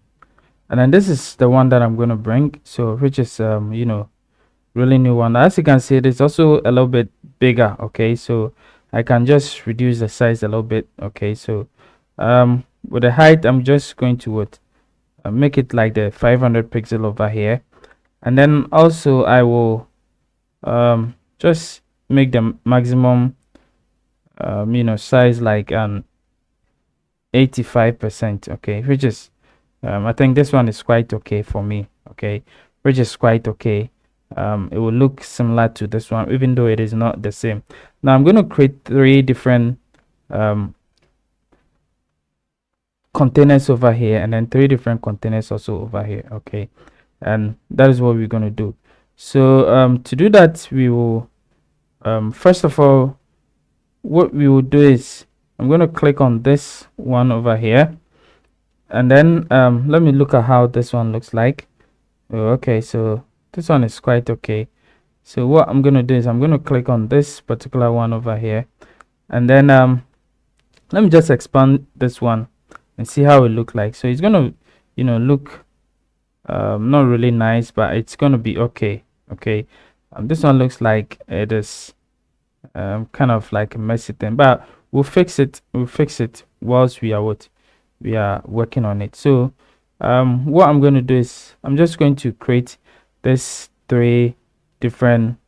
and then this is the one that I'm going to bring, so which is really new one. As you can see, it is also a little bit bigger. Okay, so I can just reduce the size a little bit. Okay, so with the height, I'm just going to make it like the 500 pixel over here, and then also I will just make the maximum size like an 85%. Okay, which is I think this one is quite okay for me. Okay, which is quite okay. It will look similar to this one, even though it is not the same. Now I'm going to create 3 different containers over here, and then 3 different containers also over here. Okay, and that is what we're going to do. So to do that, we will first of all, what we will do is I'm going to click on this one over here, and then let me look at how this one looks like. Okay, so this one is quite okay. So what I'm going to do is I'm going to click on this particular one over here, and then let me just expand this one and see how it look like. So it's going to look not really nice, but it's going to be okay. Okay, this one looks like it is kind of like a messy thing, but we'll fix it whilst we are working on it. So what I'm going to do is I'm just going to create this 3 different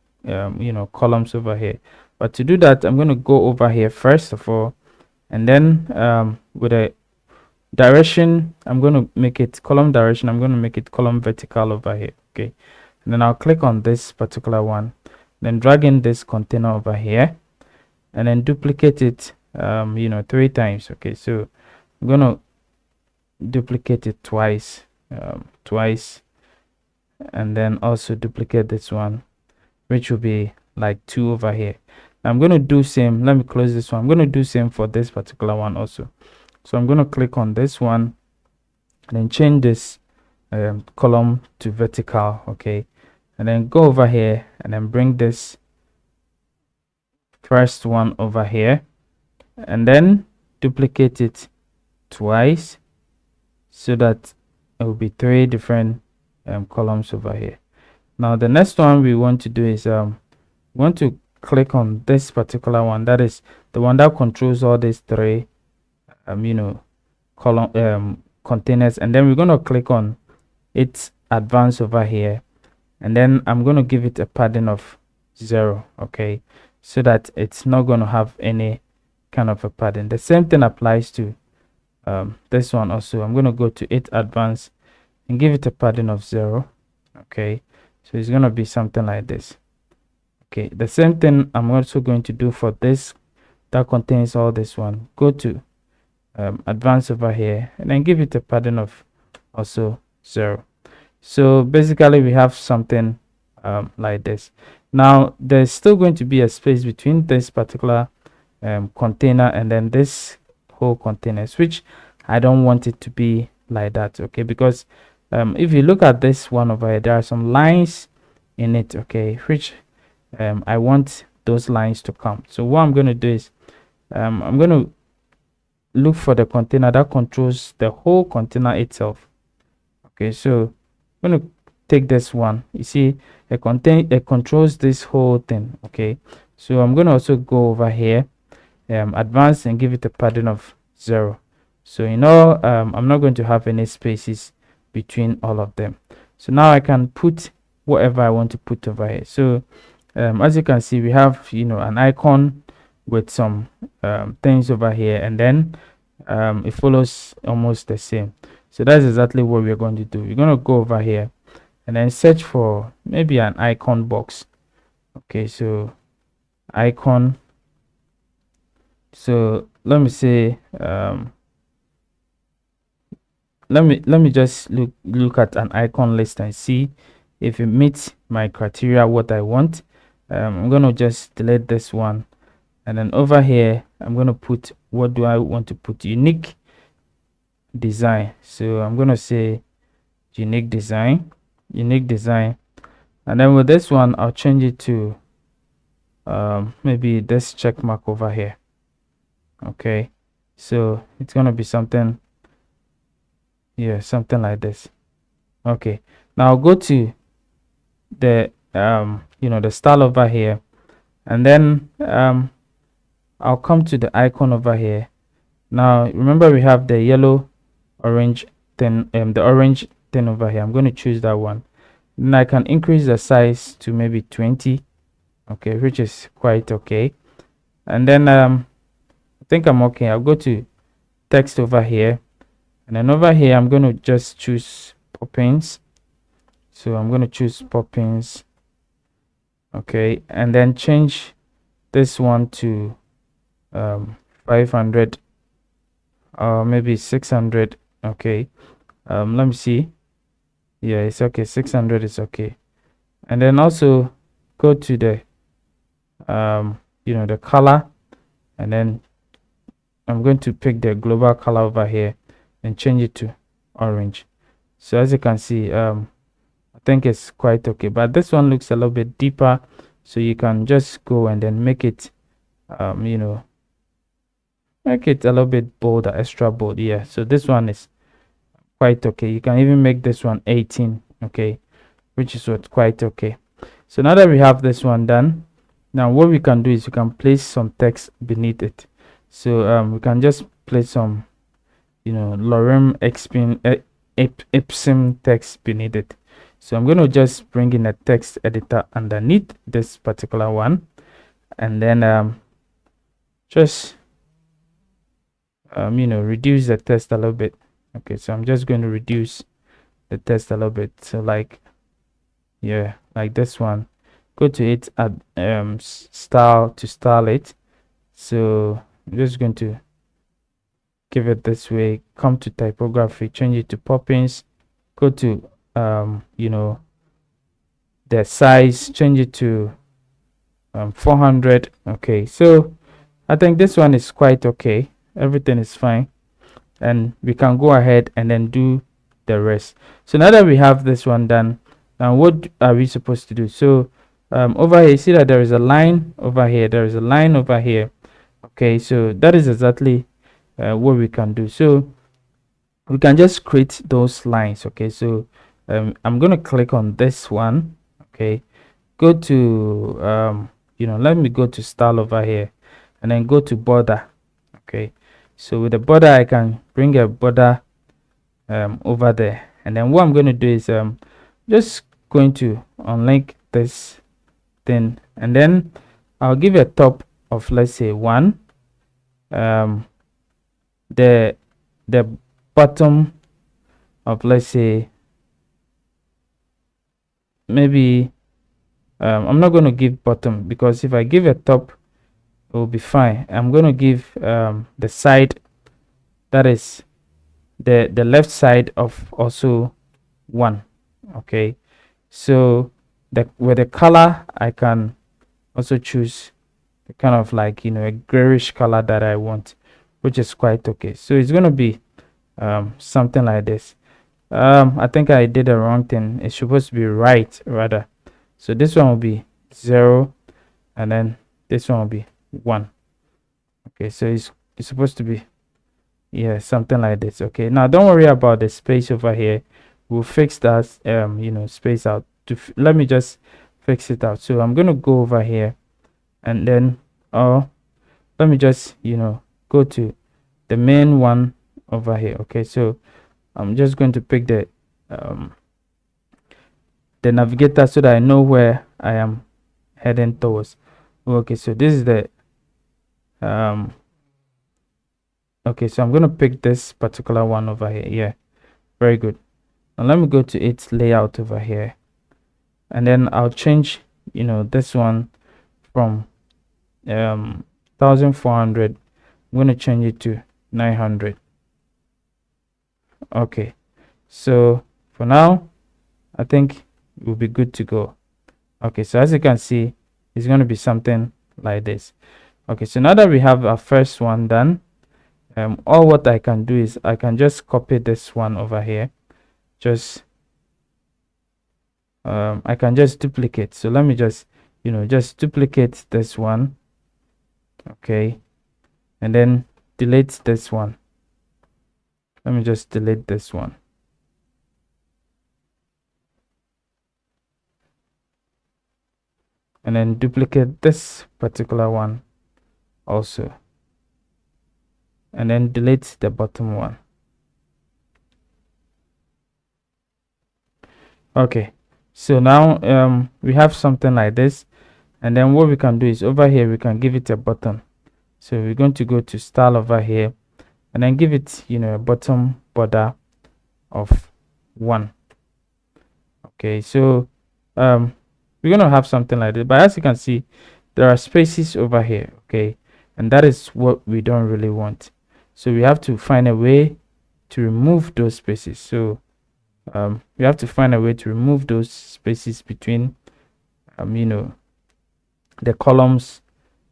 columns over here. But to do that, I'm going to go over here first of all, and then with a direction, I'm going to make it column direction. I'm going to make it column vertical over here. Okay, and then I'll click on this particular one, then drag in this container over here, and then duplicate it 3 times. Okay, so I'm going to duplicate it twice, and then also duplicate this one, which will be like 2 over here. I'm going to do same. Let me close this one. I'm going to do same for this particular one also. So I'm going to click on this one and then change this column to vertical. Okay, and then go over here and then bring this first one over here, and then duplicate it twice so that it will be 3 different columns over here. Now the next one we want to do is we want to click on this particular one, that is the one that controls all these 3 column containers, and then we're going to click on its advanced over here, and then I'm going to give it a padding of 0. Okay, so that it's not going to have any kind of a padding. The same thing applies to this one also. I'm going to go to it advanced and give it a padding of 0. Okay, so it's going to be something like this. Okay, the same thing I'm also going to do for this that contains all this one. Go to advanced over here and then give it a padding of also 0. So basically we have something like this. Now there's still going to be a space between this particular container and then this whole container, which I don't want it to be like that, okay? Because if you look at this one over here, there are some lines in it, okay, which I want those lines to come. So what I'm going to do is I'm going to look for the container that controls the whole container itself. Okay, so I'm going to take this one. You see, it controls this whole thing. Okay, so I'm going to also go over here, advanced, and give it a padding of 0. So I'm not going to have any spaces between all of them. So now I can put whatever I want to put over here. So as you can see, we have an icon with some things over here, and then it follows almost the same. So that's exactly what we're going to do. We're going to go over here and then search for maybe an icon box. Okay, so icon. So let me say let me just look at an icon list and see if it meets my criteria, what I want. I'm going to just delete this one, and then over here I'm going to put, what do I want to put? Unique design. So I'm going to say unique design, and then with this one I'll change it to maybe this check mark over here. Okay, so it's going to be something, yeah, something like this. Okay, now I'll go to the the style over here, and then I'll come to the icon over here. Now remember, we have the yellow orange thing, the orange thing over here. I'm going to choose that one. Then I can increase the size to maybe 20, okay, which is quite okay. And then I think I'm okay. I'll go to text over here, and then over here I'm going to just choose poppins. So I'm going to choose poppins, okay, and then change this one to 500 or maybe 600. Okay, let me see. Yeah, it's okay. 600 is okay. And then also go to the the color, and then I'm going to pick the global color over here and change it to orange. So as you can see, I think it's quite okay, but this one looks a little bit deeper, so you can just go and then make it make it a little bit bolder, extra bold. Yeah, so this one is quite okay. You can even make this one 18, okay, which is what quite okay. So now that we have this one done, now what we can do is we can place some text beneath it. So we can just place some lorem ipsum text beneath it. So I'm going to just bring in a text editor underneath this particular one, and then just reduce the text a little bit. Okay, so I'm just going to reduce the text a little bit. So like, yeah, like this one. Go to it at style to style it. So I'm just going to give it this way. Come to typography, change it to poppins. Go to the size, change it to 400. Okay, so I think this one is quite okay. Everything is fine, and we can go ahead and then do the rest. So now that we have this one done, now what are we supposed to do? So over here, you see that there is a line over here, there is a line over here. Okay, so that is exactly what we can do. So we can just create those lines. Okay, so I'm going to click on this one. Okay, go to let me go to style over here, and then go to border. Okay, so with the border I can bring a border over there, and then what I'm going to do is just going to unlink this thing, and then I'll give a top of, let's say, 1. The bottom of, let's say, maybe I'm not going to give bottom, because if I give a top it will be fine. I'm going to give the side, that is the left side, of also 1. Okay, so with the color, I can also choose the kind of like, you know, a grayish color that I want, which is quite okay. So it's going to be something like this. I think I did the wrong thing. It's supposed to be right rather. So this one will be 0, and then this one will be 1. Okay, so it's supposed to be, yeah, something like this. Okay, now don't worry about the space over here. We'll fix that you know, space out to let me just fix it out. So I'm going to go over here, and then let me just, you know, go to the main one over here. Okay, so I'm just going to pick the navigator so that I know where I am heading towards. Okay, so this is the okay, so I'm going to pick this particular one over here. Yeah, very good. Now let me go to its layout over here, and then I'll change, you know, this one from 1400. I'm going to change it to 900. Okay, so for now I think we'll be good to go. Okay, so as you can see, it's going to be something like this. Okay, so now that we have our first one done, all what I can do is I can just copy this one over here. Just I can just duplicate. So let me just, you know, just duplicate this one. Okay, and then delete this one. Let me just delete this one. And then duplicate this particular one also, and then delete the bottom one. Okay, so now we have something like this, and then what we can do is over here we can give it a button. So we're going to go to style over here, and then give it, you know, a bottom border of 1. Okay, so we're going to have something like this, but as you can see, there are spaces over here. Okay, and that is what we don't really want. So we have to find a way to remove those spaces. So we have to find a way to remove those spaces between you know, the columns.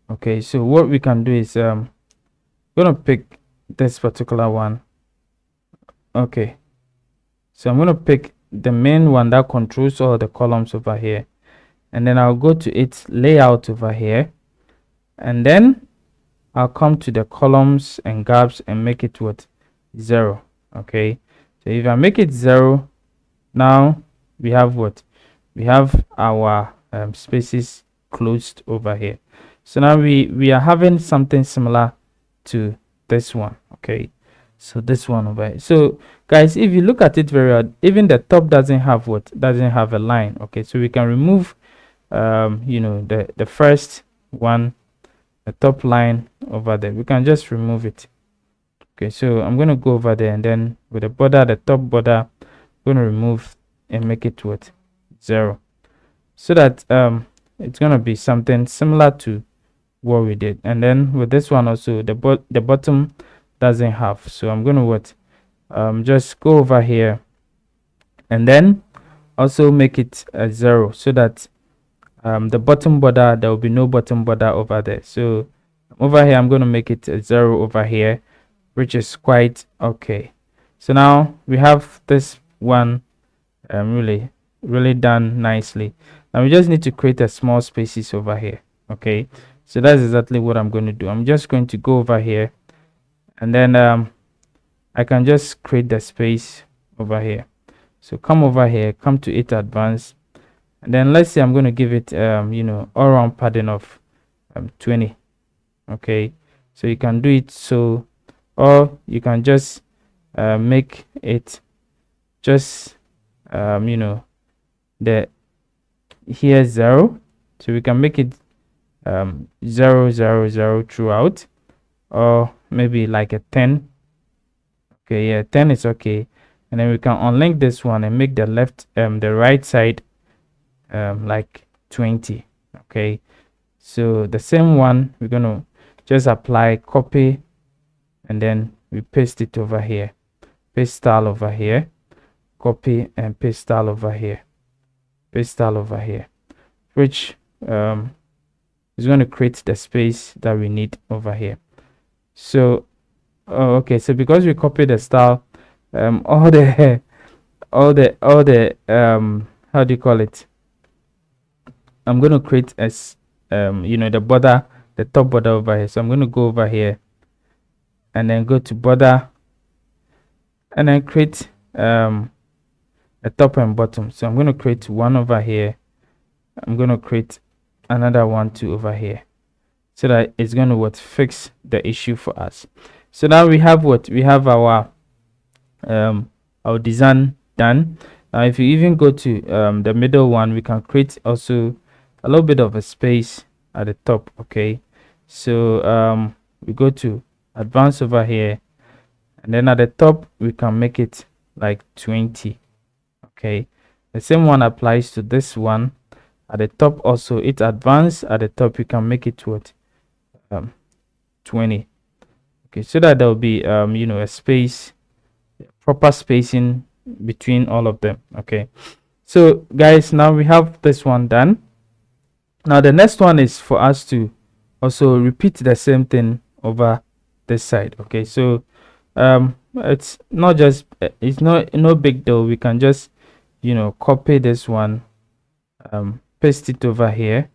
Okay, so what we can do is gonna pick this particular one. Okay, so I'm gonna pick the main one that controls all the columns over here, and then I'll go to its layout over here, and then I'll come to the columns and gaps and make it what, 0. Okay, so if I make it 0, now we have what, we have our spaces closed over here. So now we are having something similar to this one. Okay, so this one over here. So guys, if you look at it very well, even the top doesn't have what, doesn't have a line. Okay, so we can remove you know, the first one, the top line over there, we can just remove it. Okay, so I'm going to go over there, and then with the border, the top border, I'm going to remove and make it what, 0, so that it's going to be something similar to what we did. And then with this one also, the bottom doesn't have, so I'm going to what, just go over here and then also make it a 0, so that the bottom border, there will be no bottom border over there. So over here I'm going to make it a 0 over here, which is quite okay. So now we have this one really done nicely. Now we just need to create a small spaces over here. Okay, so that's exactly what I'm going to do. I'm just going to go over here, and then I can just create the space over here. So come over here, come to it advanced, and then let's say I'm going to give it you know, all around padding of 20. Okay, so you can do it so, or you can just make it just you know, the here 0, so we can make it 0 0 0 throughout, or maybe like a 10. Okay, yeah, 10 is okay. And then we can unlink this one and make the left the right side like 20. Okay, so the same one, we're gonna just apply, copy, and then we paste it over here, paste style over here, copy and paste style over here, paste style over here, which is going to create the space that we need over here. So okay, so because we copied the style, all the how do you call it, I'm going to create as the border, the top border over here. So I'm going to go over here and then go to border and then create a top and bottom. So I'm going to create one over here. I'm going to create another one too over here, so that it's going to fix the issue for us. So now we have our design done. Now if you even go to the middle one, we can create also a little bit of a space at the top. Okay, so we go to advanced over here, and then at the top we can make it like 20. Okay, the same one applies to this one. At the top also, it's advanced. At the top you can make it 20. Okay, so that there will be a space, proper spacing between all of them. Okay, so guys, now we have this one done. Now the next one is for us to also repeat the same thing over this side. Okay, so it's not just it's no big deal. We can just copy this one, paste it over here.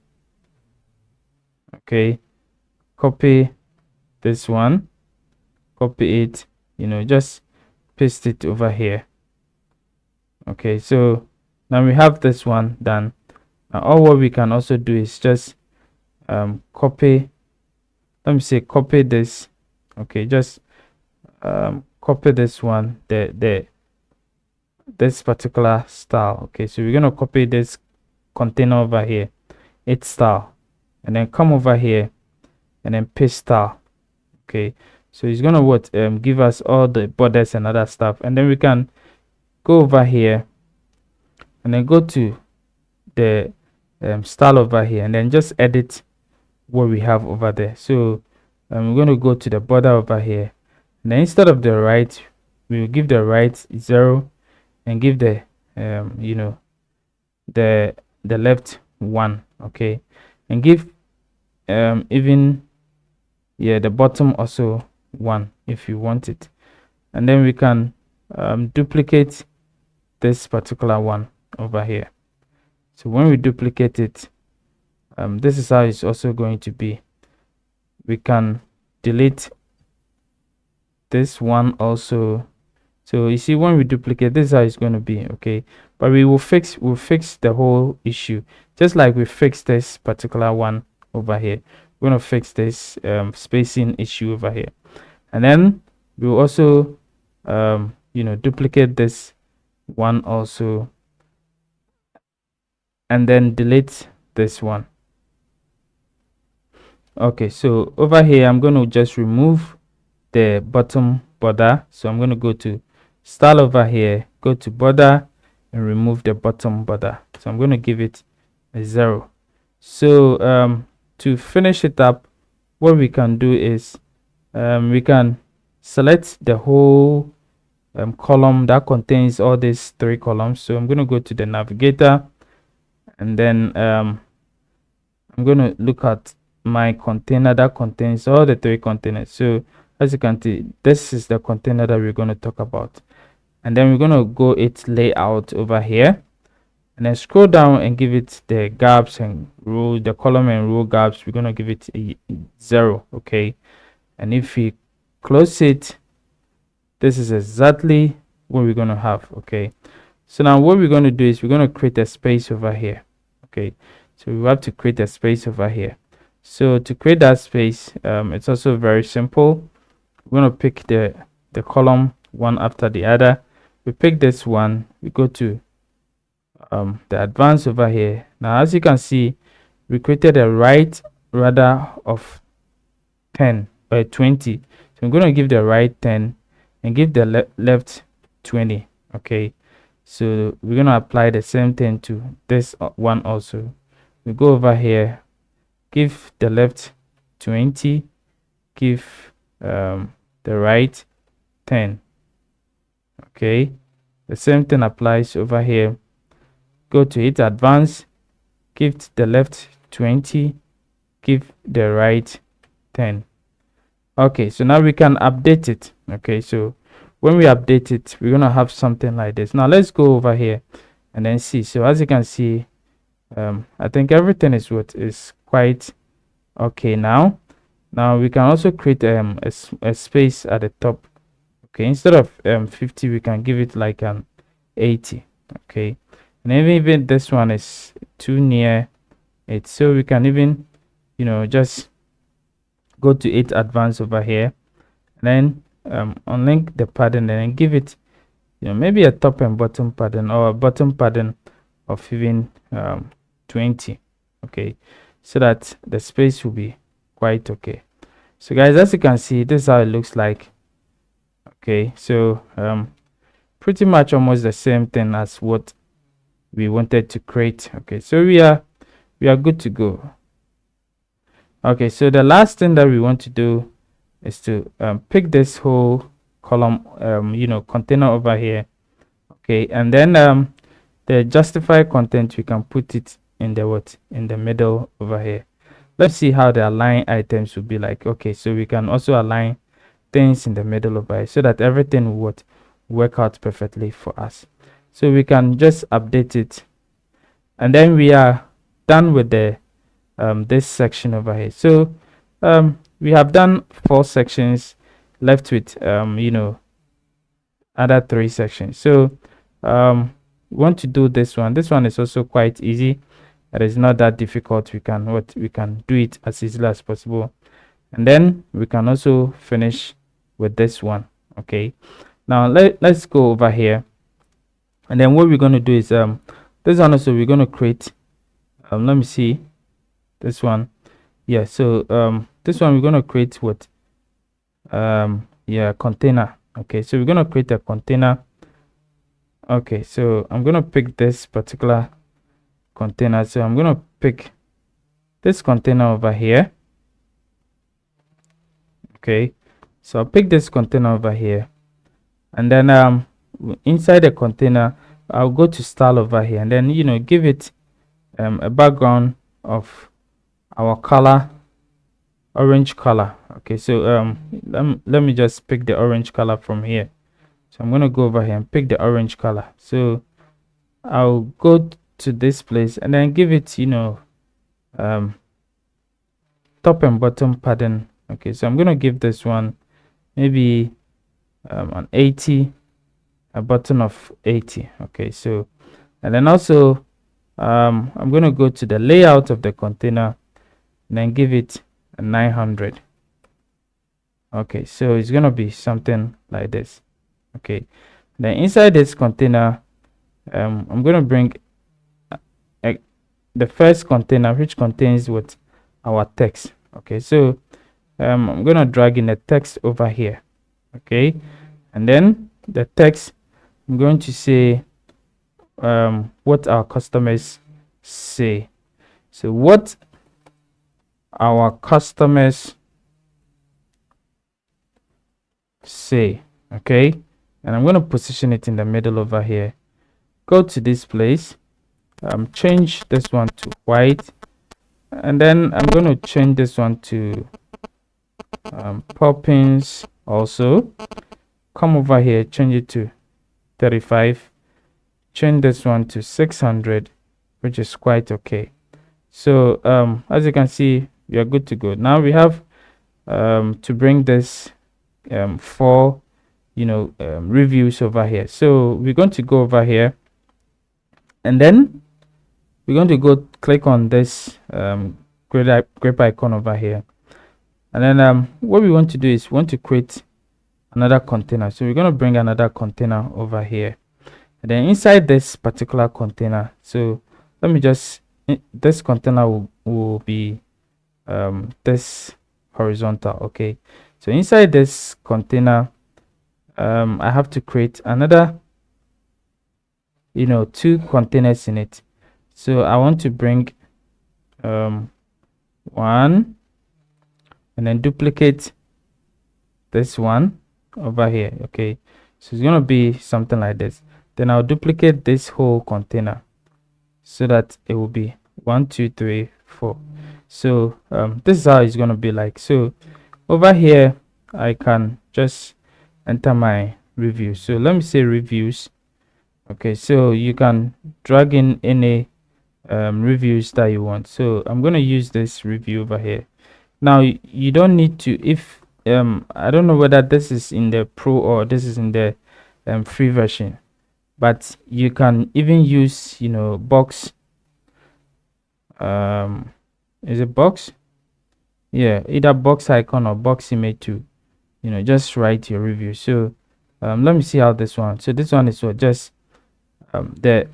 Okay, copy this one, copy it, just paste it over here. Okay, so now we have this one done. Now all what we can also do is just copy, let me say copy this. Okay, just copy this one, this particular style. Okay, so we're going to copy this container over here, its style, and then come over here and then paste style. Okay, so it's going to give us all the borders and other stuff, and then we can go over here and then go to the style over here and then just edit what we have over there. So we're going to go to the border over here, and then instead of the right, we will give the right 0 and give the the left 1. Okay, and give even the bottom also 1 if you want it, and then we can duplicate this particular one over here. So when we duplicate it, this is how it's also going to be. We can delete this one also. So you see, when we duplicate, this is how it's going to be. Okay, but we'll fix the whole issue, just like we fixed this particular one over here. We're going to fix this spacing issue over here, and then we'll also duplicate this one also, and then delete this one. Okay, so over here I'm going to just remove the bottom border. So I'm going to go to style over here, go to border, and remove the bottom border. So I'm going to give it a 0. So to finish it up, what we can do is we can select the whole column that contains all these 3 columns. So I'm going to go to the navigator, and then I'm going to look at my container that contains all the 3 containers. So as you can see, this is the container that we're going to talk about, and then we're going to go its layout over here, and then scroll down and give it the gaps and row, the column and row gaps. We're going to give it a 0. Okay, and if we close it, this is exactly what we're going to have. Okay, so now what we're going to do is we're going to create a space over here. Okay, so we have to create a space over here. So to create that space, it's also very simple. We're going to pick the column one after the other. We pick this one, we go to the advanced over here. Now as you can see, we created a right rather of 10 by 20. So I'm going to give the right 10 and give the left 20. Okay, so we're going to apply the same thing to this one also. We go over here, give the left 20, give the right 10. Okay, the same thing applies over here go to it advanced, give the left 20, give the right 10. Okay, so now we can update it. Okay, so when we update it, we're gonna have something like this. Now let's go over here and then see. So as you can see, I think everything is what is quite okay now. Now we can also create a space at the top. Okay, instead of 50, we can give it like an 80. Okay, and even this one is too near it, so we can even, you know, just go to it advanced over here, and then unlink the padding and then give it, you know, maybe a top and bottom padding, or a bottom padding of even 20. Okay, so that the space will be quite okay. So guys, as you can see, this is how it looks like. Okay, so pretty much almost the same thing as what we wanted to create. Okay, so we are good to go. Okay, so the last thing that we want to do is to pick this whole column, you know, container over here. Okay, and then the justify content, we can put it in the middle over here. Let's see how the align items will be like. Okay, so we can also align things in the middle over here so that everything would work out perfectly for us. So we can just update it, and then we are done with the this section over here. So we have done 4 sections, left with you know, other 3 sections. So we want to do this one. This one is also quite easy. It is not that difficult. We can do it as easily as possible, and then we can also finish with this one. Okay, now let's go over here, and then what we're going to do is this one also we're going to create let me see this one. Yeah, so this one we're going to create what yeah, container. Okay, so we're going to create a container. Okay, so I'm going to pick this particular container. So I'm going to pick this container over here. Okay, so I'll pick this container over here, and then inside the container I'll go to style over here, and then, you know, give it a background of our color, orange color. Okay, so let me just pick the orange color from here. So I'm going to go over here and pick the orange color. So I'll go to this place and then give it, you know, top and bottom pattern. Okay, so I'm going to give this one maybe an 80, a button of 80. Okay, so, and then also I'm going to go to the layout of the container and then give it a 900. Okay, so it's going to be something like this. Okay, then inside this container I'm going to bring the first container, which contains what our text. Okay, so I'm going to drag in the text over here. Okay, and then the text, I'm going to say what our customers say. So what our customers say. Okay, and I'm going to position it in the middle over here. Go to this place, change this one to white, and then I'm going to change this one to poppins. Also come over here, change it to 35, change this one to 600, which is quite okay. So as you can see, we are good to go. Now we have to bring this for, you know, reviews over here. So we're going to go over here, and then we're going to go click on this grape icon over here, and then what we want to do is we want to create another container. So we're going to bring another container over here, and then inside this particular container, so let me just, this container will be this horizontal. Okay, so inside this container I have to create another, you know, 2 containers in it. So I want to bring one, and then duplicate this one over here. Okay, so it's going to be something like this. Then I'll duplicate this whole container. so that it will be 1 2 3 4. So this is how it's going to be like. So over here I can just enter my review. So let me say reviews. Okay, so you can drag in any reviews that you want. So I'm going to use this review over here. Now you don't need to, if I don't know whether this is in the pro or this is in the free version, but you can even use, you know, box. Is it box? Yeah, either box icon or box image to, you know, just write your review. So let me see how this one. So this one is what, just the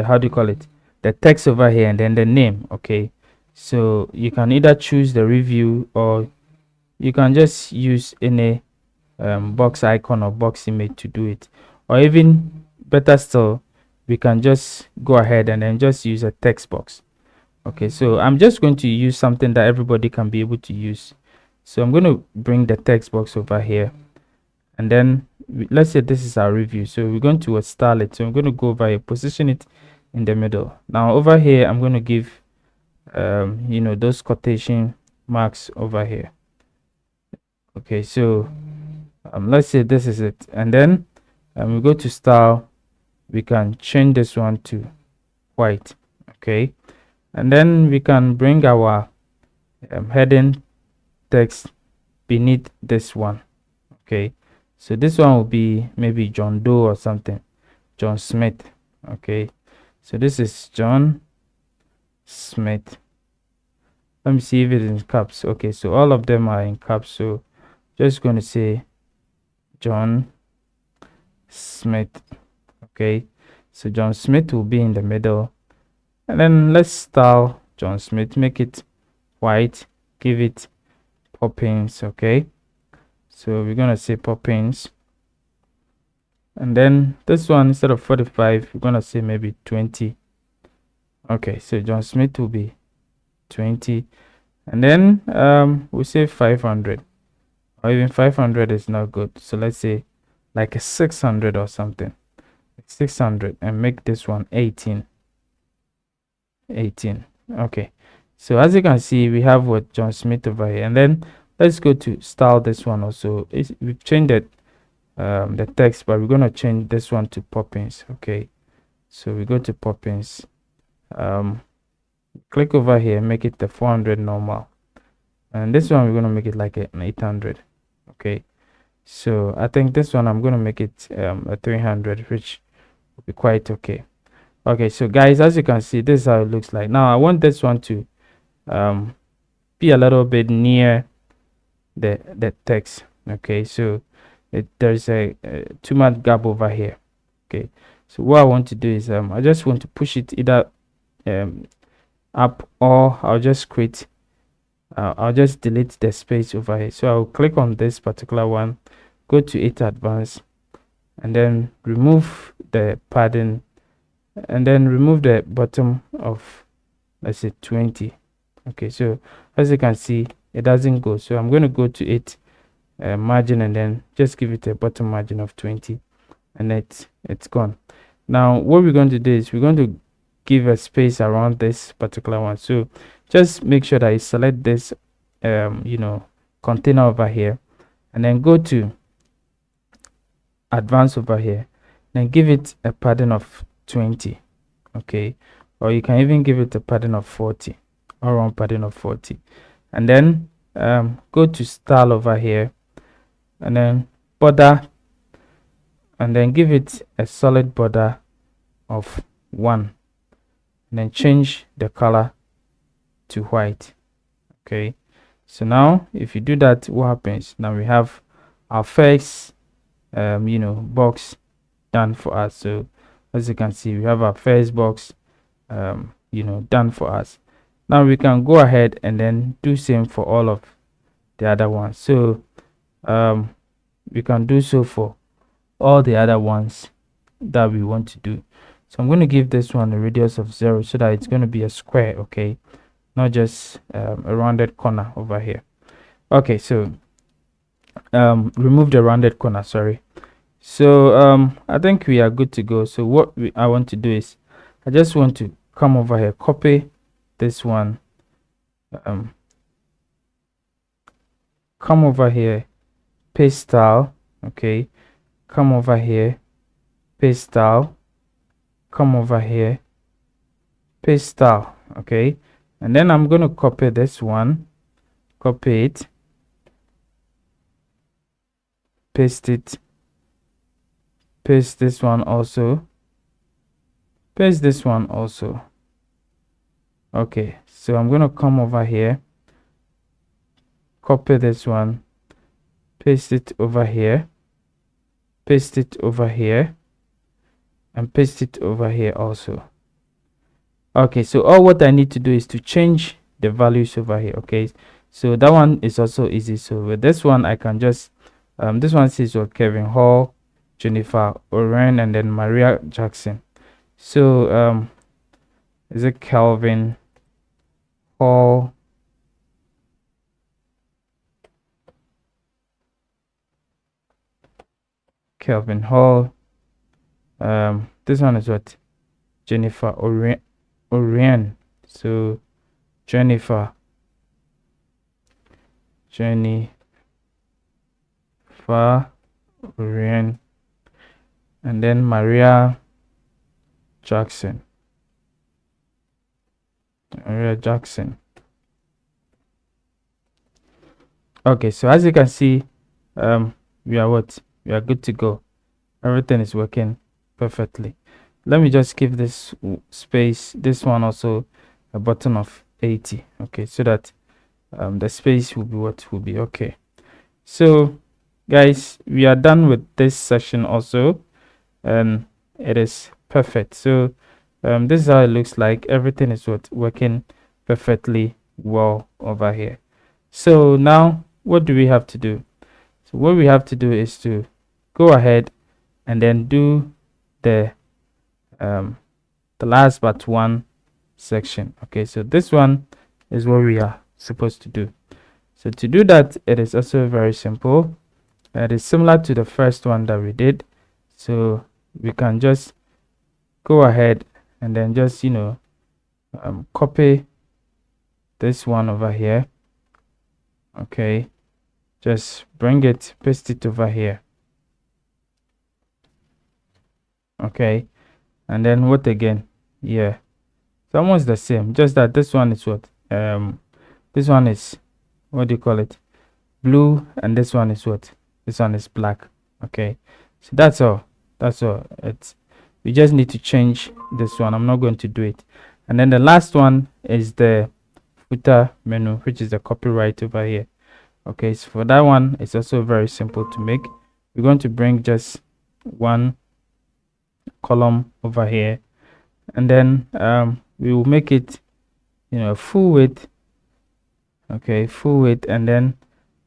how do you call it, the text over here and then the name. Okay, so you can either choose the review or you can just use any box icon or box image to do it, or even better still, we can just go ahead and then just use a text box. Okay, so I'm just going to use something that everybody can be able to use. So I'm going to bring the text box over here, and then let's say this is our review. So we're going to style it. So I'm going to go over here, position it in the middle. Now over here I'm going to give you know, those quotation marks over here. Okay, so let's say this is it, and then we go to style. We can change this one to white. Okay, and then we can bring our heading text beneath this one. Okay, so this one will be maybe John Doe or something, John Smith. Okay, so this is John Smith. Let me see if it is in caps. Okay, so all of them are in caps, so just going to say John Smith. Okay, so John Smith will be in the middle, and then let's style John Smith, make it white, give it Poppins. Okay, so we're gonna say Poppins, and then this one, instead of 45, we're gonna say maybe 20. Okay, so John Smith will be 20, and then we'll say 500, or even 500 is not good, so let's say like a 600 or something, 600, and make this one 18. Okay, so as you can see, we have what John Smith over here, and then let's go to style this one also. We've changed it, the text, but we're going to change this one to Poppins. Okay, so we go to Poppins, click over here, make it the 400 normal, and this one we're going to make it like an 800. Okay, so I think this one I'm going to make it a 300, which will be quite okay. Okay, so guys, as you can see, this is how it looks like. Now I want this one to be a little bit near the text. Okay, so there's a too much gap over here. Okay, so what I want to do is I just want to push it either up, or I'll just create I'll just delete the space over here. So I'll click on this particular one, go to it advanced, and then remove the padding, and then remove the bottom of, let's say, 20. Okay, so as you can see, it doesn't go, so I'm going to go to it margin, and then just give it a bottom margin of 20, and it's gone. Now what we're going to do is we're going to give a space around this particular one. So just make sure that you select this you know, container over here, and then go to advanced over here, then give it a padding of 20. Okay, or you can even give it a padding of 40, or around padding of 40, and then go to style over here, and then border, and then give it a solid border of 1, and then change the color to white. Okay, so now if you do that, what happens? Now we have our first you know, box done for us. So as you can see, we have our first box you know, done for us. Now we can go ahead and then do same for all of the other ones. So we can do so for all the other ones that we want to do. So I'm going to give this one a radius of 0, so that it's going to be a square. Okay, not just a rounded corner over here. Okay, so remove the rounded corner, sorry. So I think we are good to go. So what I want to do is I just want to come over here, copy this one, come over here, paste style. Okay, come over here, paste style, come over here, paste style. Okay, and then I'm going to copy this one, copy it, paste it, paste this one also, paste this one also. Okay, so I'm going to come over here, copy this one, paste it over here, paste it over here, and paste it over here also. Okay, so all what I need to do is to change the values over here. Okay, so that one is also easy. So with this one I can just this one says what, Kevin Hall, Jennifer Oren, and then Maria Jackson. So is it Calvin Hall, Calvin Hall, this one is what, Jennifer Orion. So Jennifer Orion, and then Maria Jackson. Okay, so as you can see, we are good to go. Everything is working perfectly. Let me just give this space, this one also, a button of 80. Okay, so that the space will be what will be okay. So guys, we are done with this session also, and it is perfect. So this is how it looks like. Everything is working perfectly well over here. So now what do we have to do? So what we have to do is to go ahead and then do the last but one section. Okay, so this one is what we are supposed to do. So to do that, it is also very simple. It is similar to the first one that we did. So we can just go ahead and then just copy this one over here. Okay, just bring it, paste it over here. Okay, and then what again? Yeah, it's almost the same, just that this one is what, this one is, what do you call it, blue, and this one is what, this one is black. Okay, so that's all. It's, we just need to change this one. I'm not going to do it. And then the last one is the footer menu, which is the copyright over here. Okay, so for that one, it's also very simple to make. We're going to bring just one column over here, and then we will make it full width. Okay, full width, and then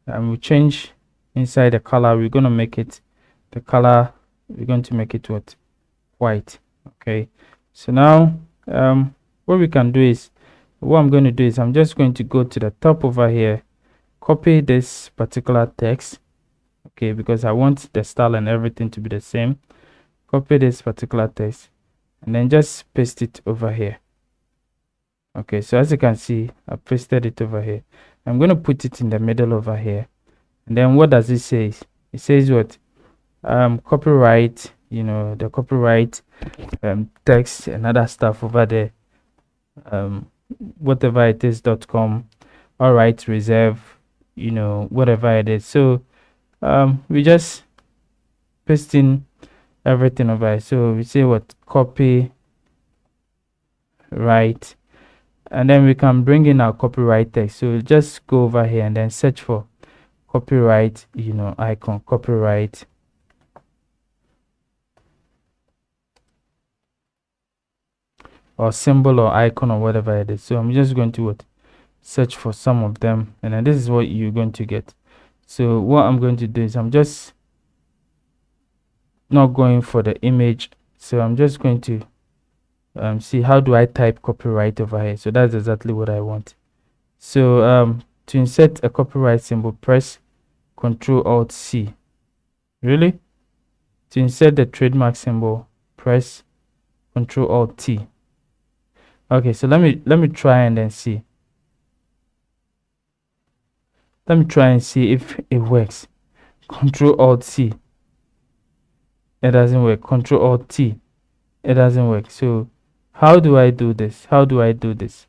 we change inside the color. We're going to make it the color, we're going to make it what, white. Okay, so now what we can do is, what I'm going to do is I'm just going to go to the top over here, copy this particular text. Okay, because I want the style and everything to be the same. Copy this particular text and then just paste it over here. Okay, so as you can see, I pasted it over here. I'm going to put it in the middle over here. And then what does it say? It says what, copyright, the copyright text and other stuff over there, whatever it is .com, all right, reserve, whatever it is. So we just paste in everything over here. So we say what, copy right, and then we can bring in our copyright text. So just go over here and then search for copyright, icon, copyright, or symbol or icon or whatever it is. So I'm just going to search for some of them, and then this is what you're going to get. So what I'm going to do is I'm just not going for the image, so I'm just going to see how do I type copyright over here. So that's exactly what I want. So to insert a copyright symbol, press Ctrl Alt C. Really? To insert the trademark symbol, press Ctrl Alt T. Okay, so let me try and then see. Let me try and see if it works. Ctrl Alt C. It doesn't work. Ctrl Alt T. It doesn't work. So how do I do this? How do I do this?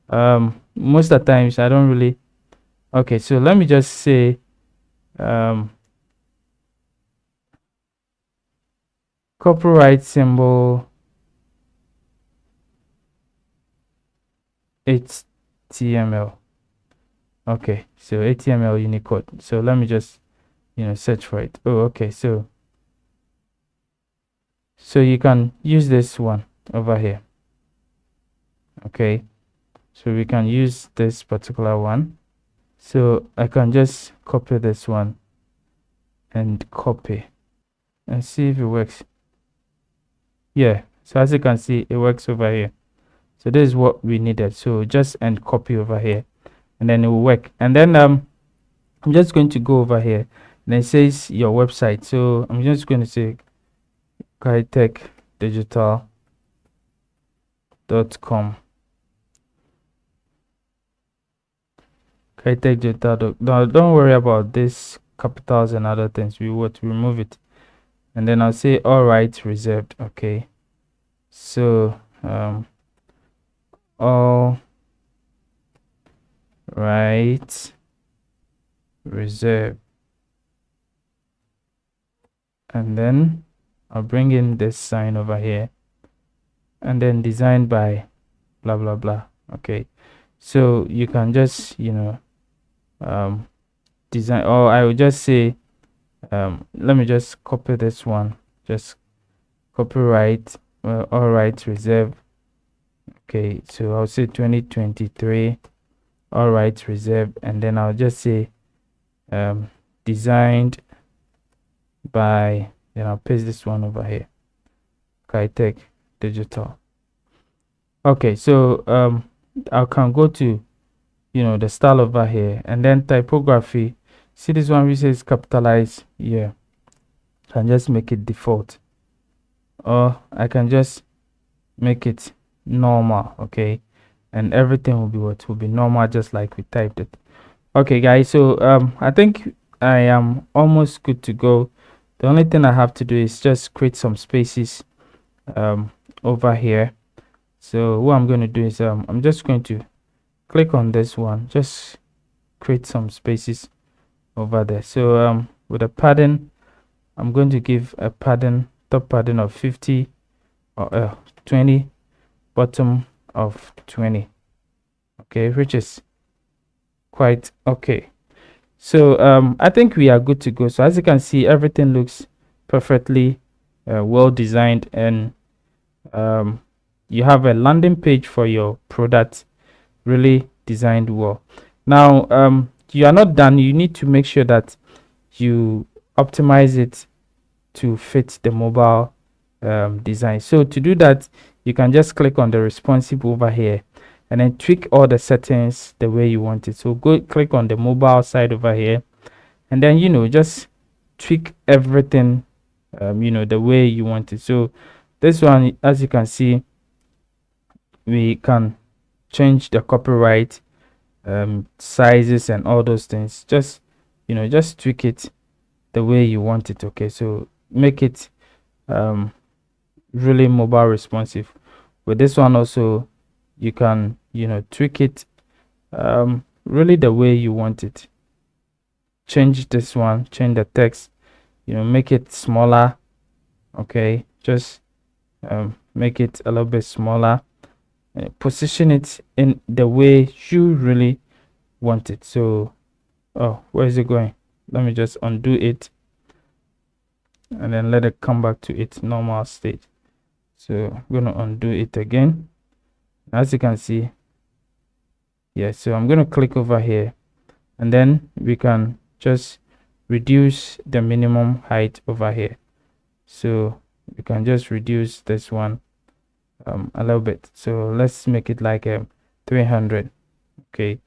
Most of the times I don't really. Okay, so let me just say copyright symbol HTML. Okay, so HTML Unicode. So let me just search for it. Oh, okay, so you can use this one over here. Okay, so we can use this particular one. So I can just copy this one and copy and see if it works. Yeah, so as you can see, it works over here. So this is what we needed. So just and copy over here, and then it will work. And then I'm just going to go over here, and it says your website. So I'm just going to say kitechdigital.com. Kitechdigital. No, don't worry about this capitals and other things. We want to remove it, and then I'll say all rights reserved. Okay, so all rights reserved, and then I'll bring in this sign over here, and then designed by blah blah blah. Okay, so you can just design, or I will just say let me just copy this one, just copyright all rights reserved. Okay, so I'll say 2023 all rights reserved, and then I'll just say designed by, then I'll paste this one over here, Kitech Digital. Okay, so I can go to the style over here, and then typography. See this one which says capitalize. Yeah, I can just make it default, or I can just make it normal. Okay, and everything will be what will be normal, just like we typed it. Okay guys, so I think I am almost good to go. The only thing I have to do is just create some spaces over here. So what I'm going to do is I'm just going to click on this one, just create some spaces over there. So with a padding, I'm going to give a padding, top padding of 50 or 20, bottom of 20. Okay, which is quite okay. So I think we are good to go. So as you can see, everything looks perfectly well designed, and you have a landing page for your product, really designed well. Now you are not done. You need to make sure that you optimize it to fit the mobile design. So to do that, you can just click on the responsive over here, and then tweak all the settings the way you want it. So go click on the mobile side over here, and then just tweak everything the way you want it. So this one, as you can see, we can change the copyright sizes and all those things. Just just tweak it the way you want it. Okay, so make it really mobile responsive. With this one also, you can tweak it really the way you want it. Change this one, change the text, make it smaller. Okay, just make it a little bit smaller, position it in the way you really want it. So where is it going? Let me just undo it, and then let it come back to its normal state. So I'm going to undo it again. As you can see, yeah, so I'm going to click over here, and then we can just reduce the minimum height over here. So we can just reduce this one a little bit. So let's make it like 300. Okay,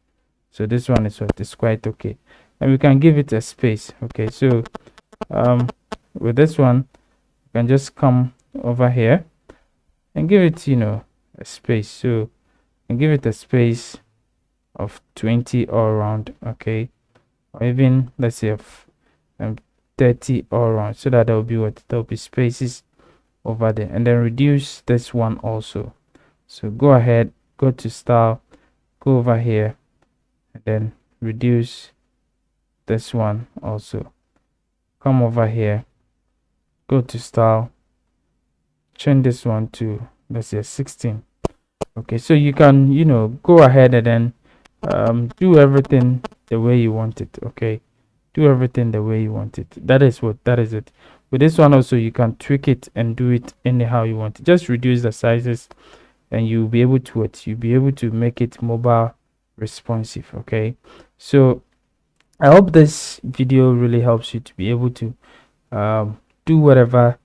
so this one is what is quite okay, and we can give it a space. Okay, so with this one, can just come over here and give it, a space. So and give it a space of 20 all around, okay, or even let's say of 30 all around, so that there will be there will be spaces over there. And then reduce this one also. So go ahead, go to style, go over here, and then reduce this one also. Come over here, go to style, change this one to, let's say, 16. Okay, so you can, go ahead and then do everything the way you want it. Okay, do everything the way you want it. That is it. With this one also, you can tweak it and do it anyhow you want it. Just reduce the sizes and you'll be able to make it mobile responsive. Okay, so I hope this video really helps you to be able to do whatever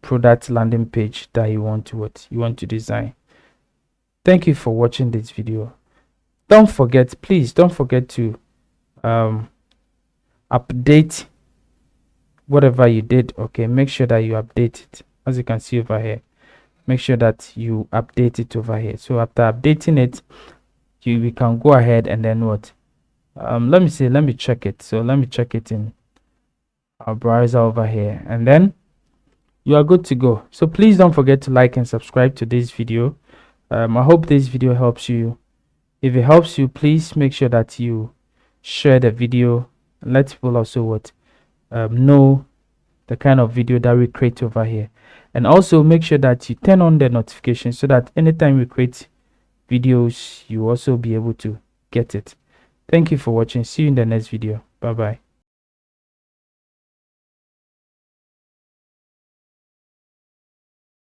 product landing page that you want to design. Thank you for watching this video. Please don't forget to update whatever you did. Okay, make sure that you update it. As you can see over here, make sure that you update it over here. So after updating it, we can go ahead and then what, let me check it. So let me check it in our browser over here, and then you are good to go. So please don't forget to like and subscribe to this video. I hope this video helps you. If it helps you, please make sure that you share the video. Let people also know the kind of video that we create over here. And also make sure that you turn on the notifications so that anytime we create videos, you also be able to get it. Thank you for watching. See you in the next video. Bye bye.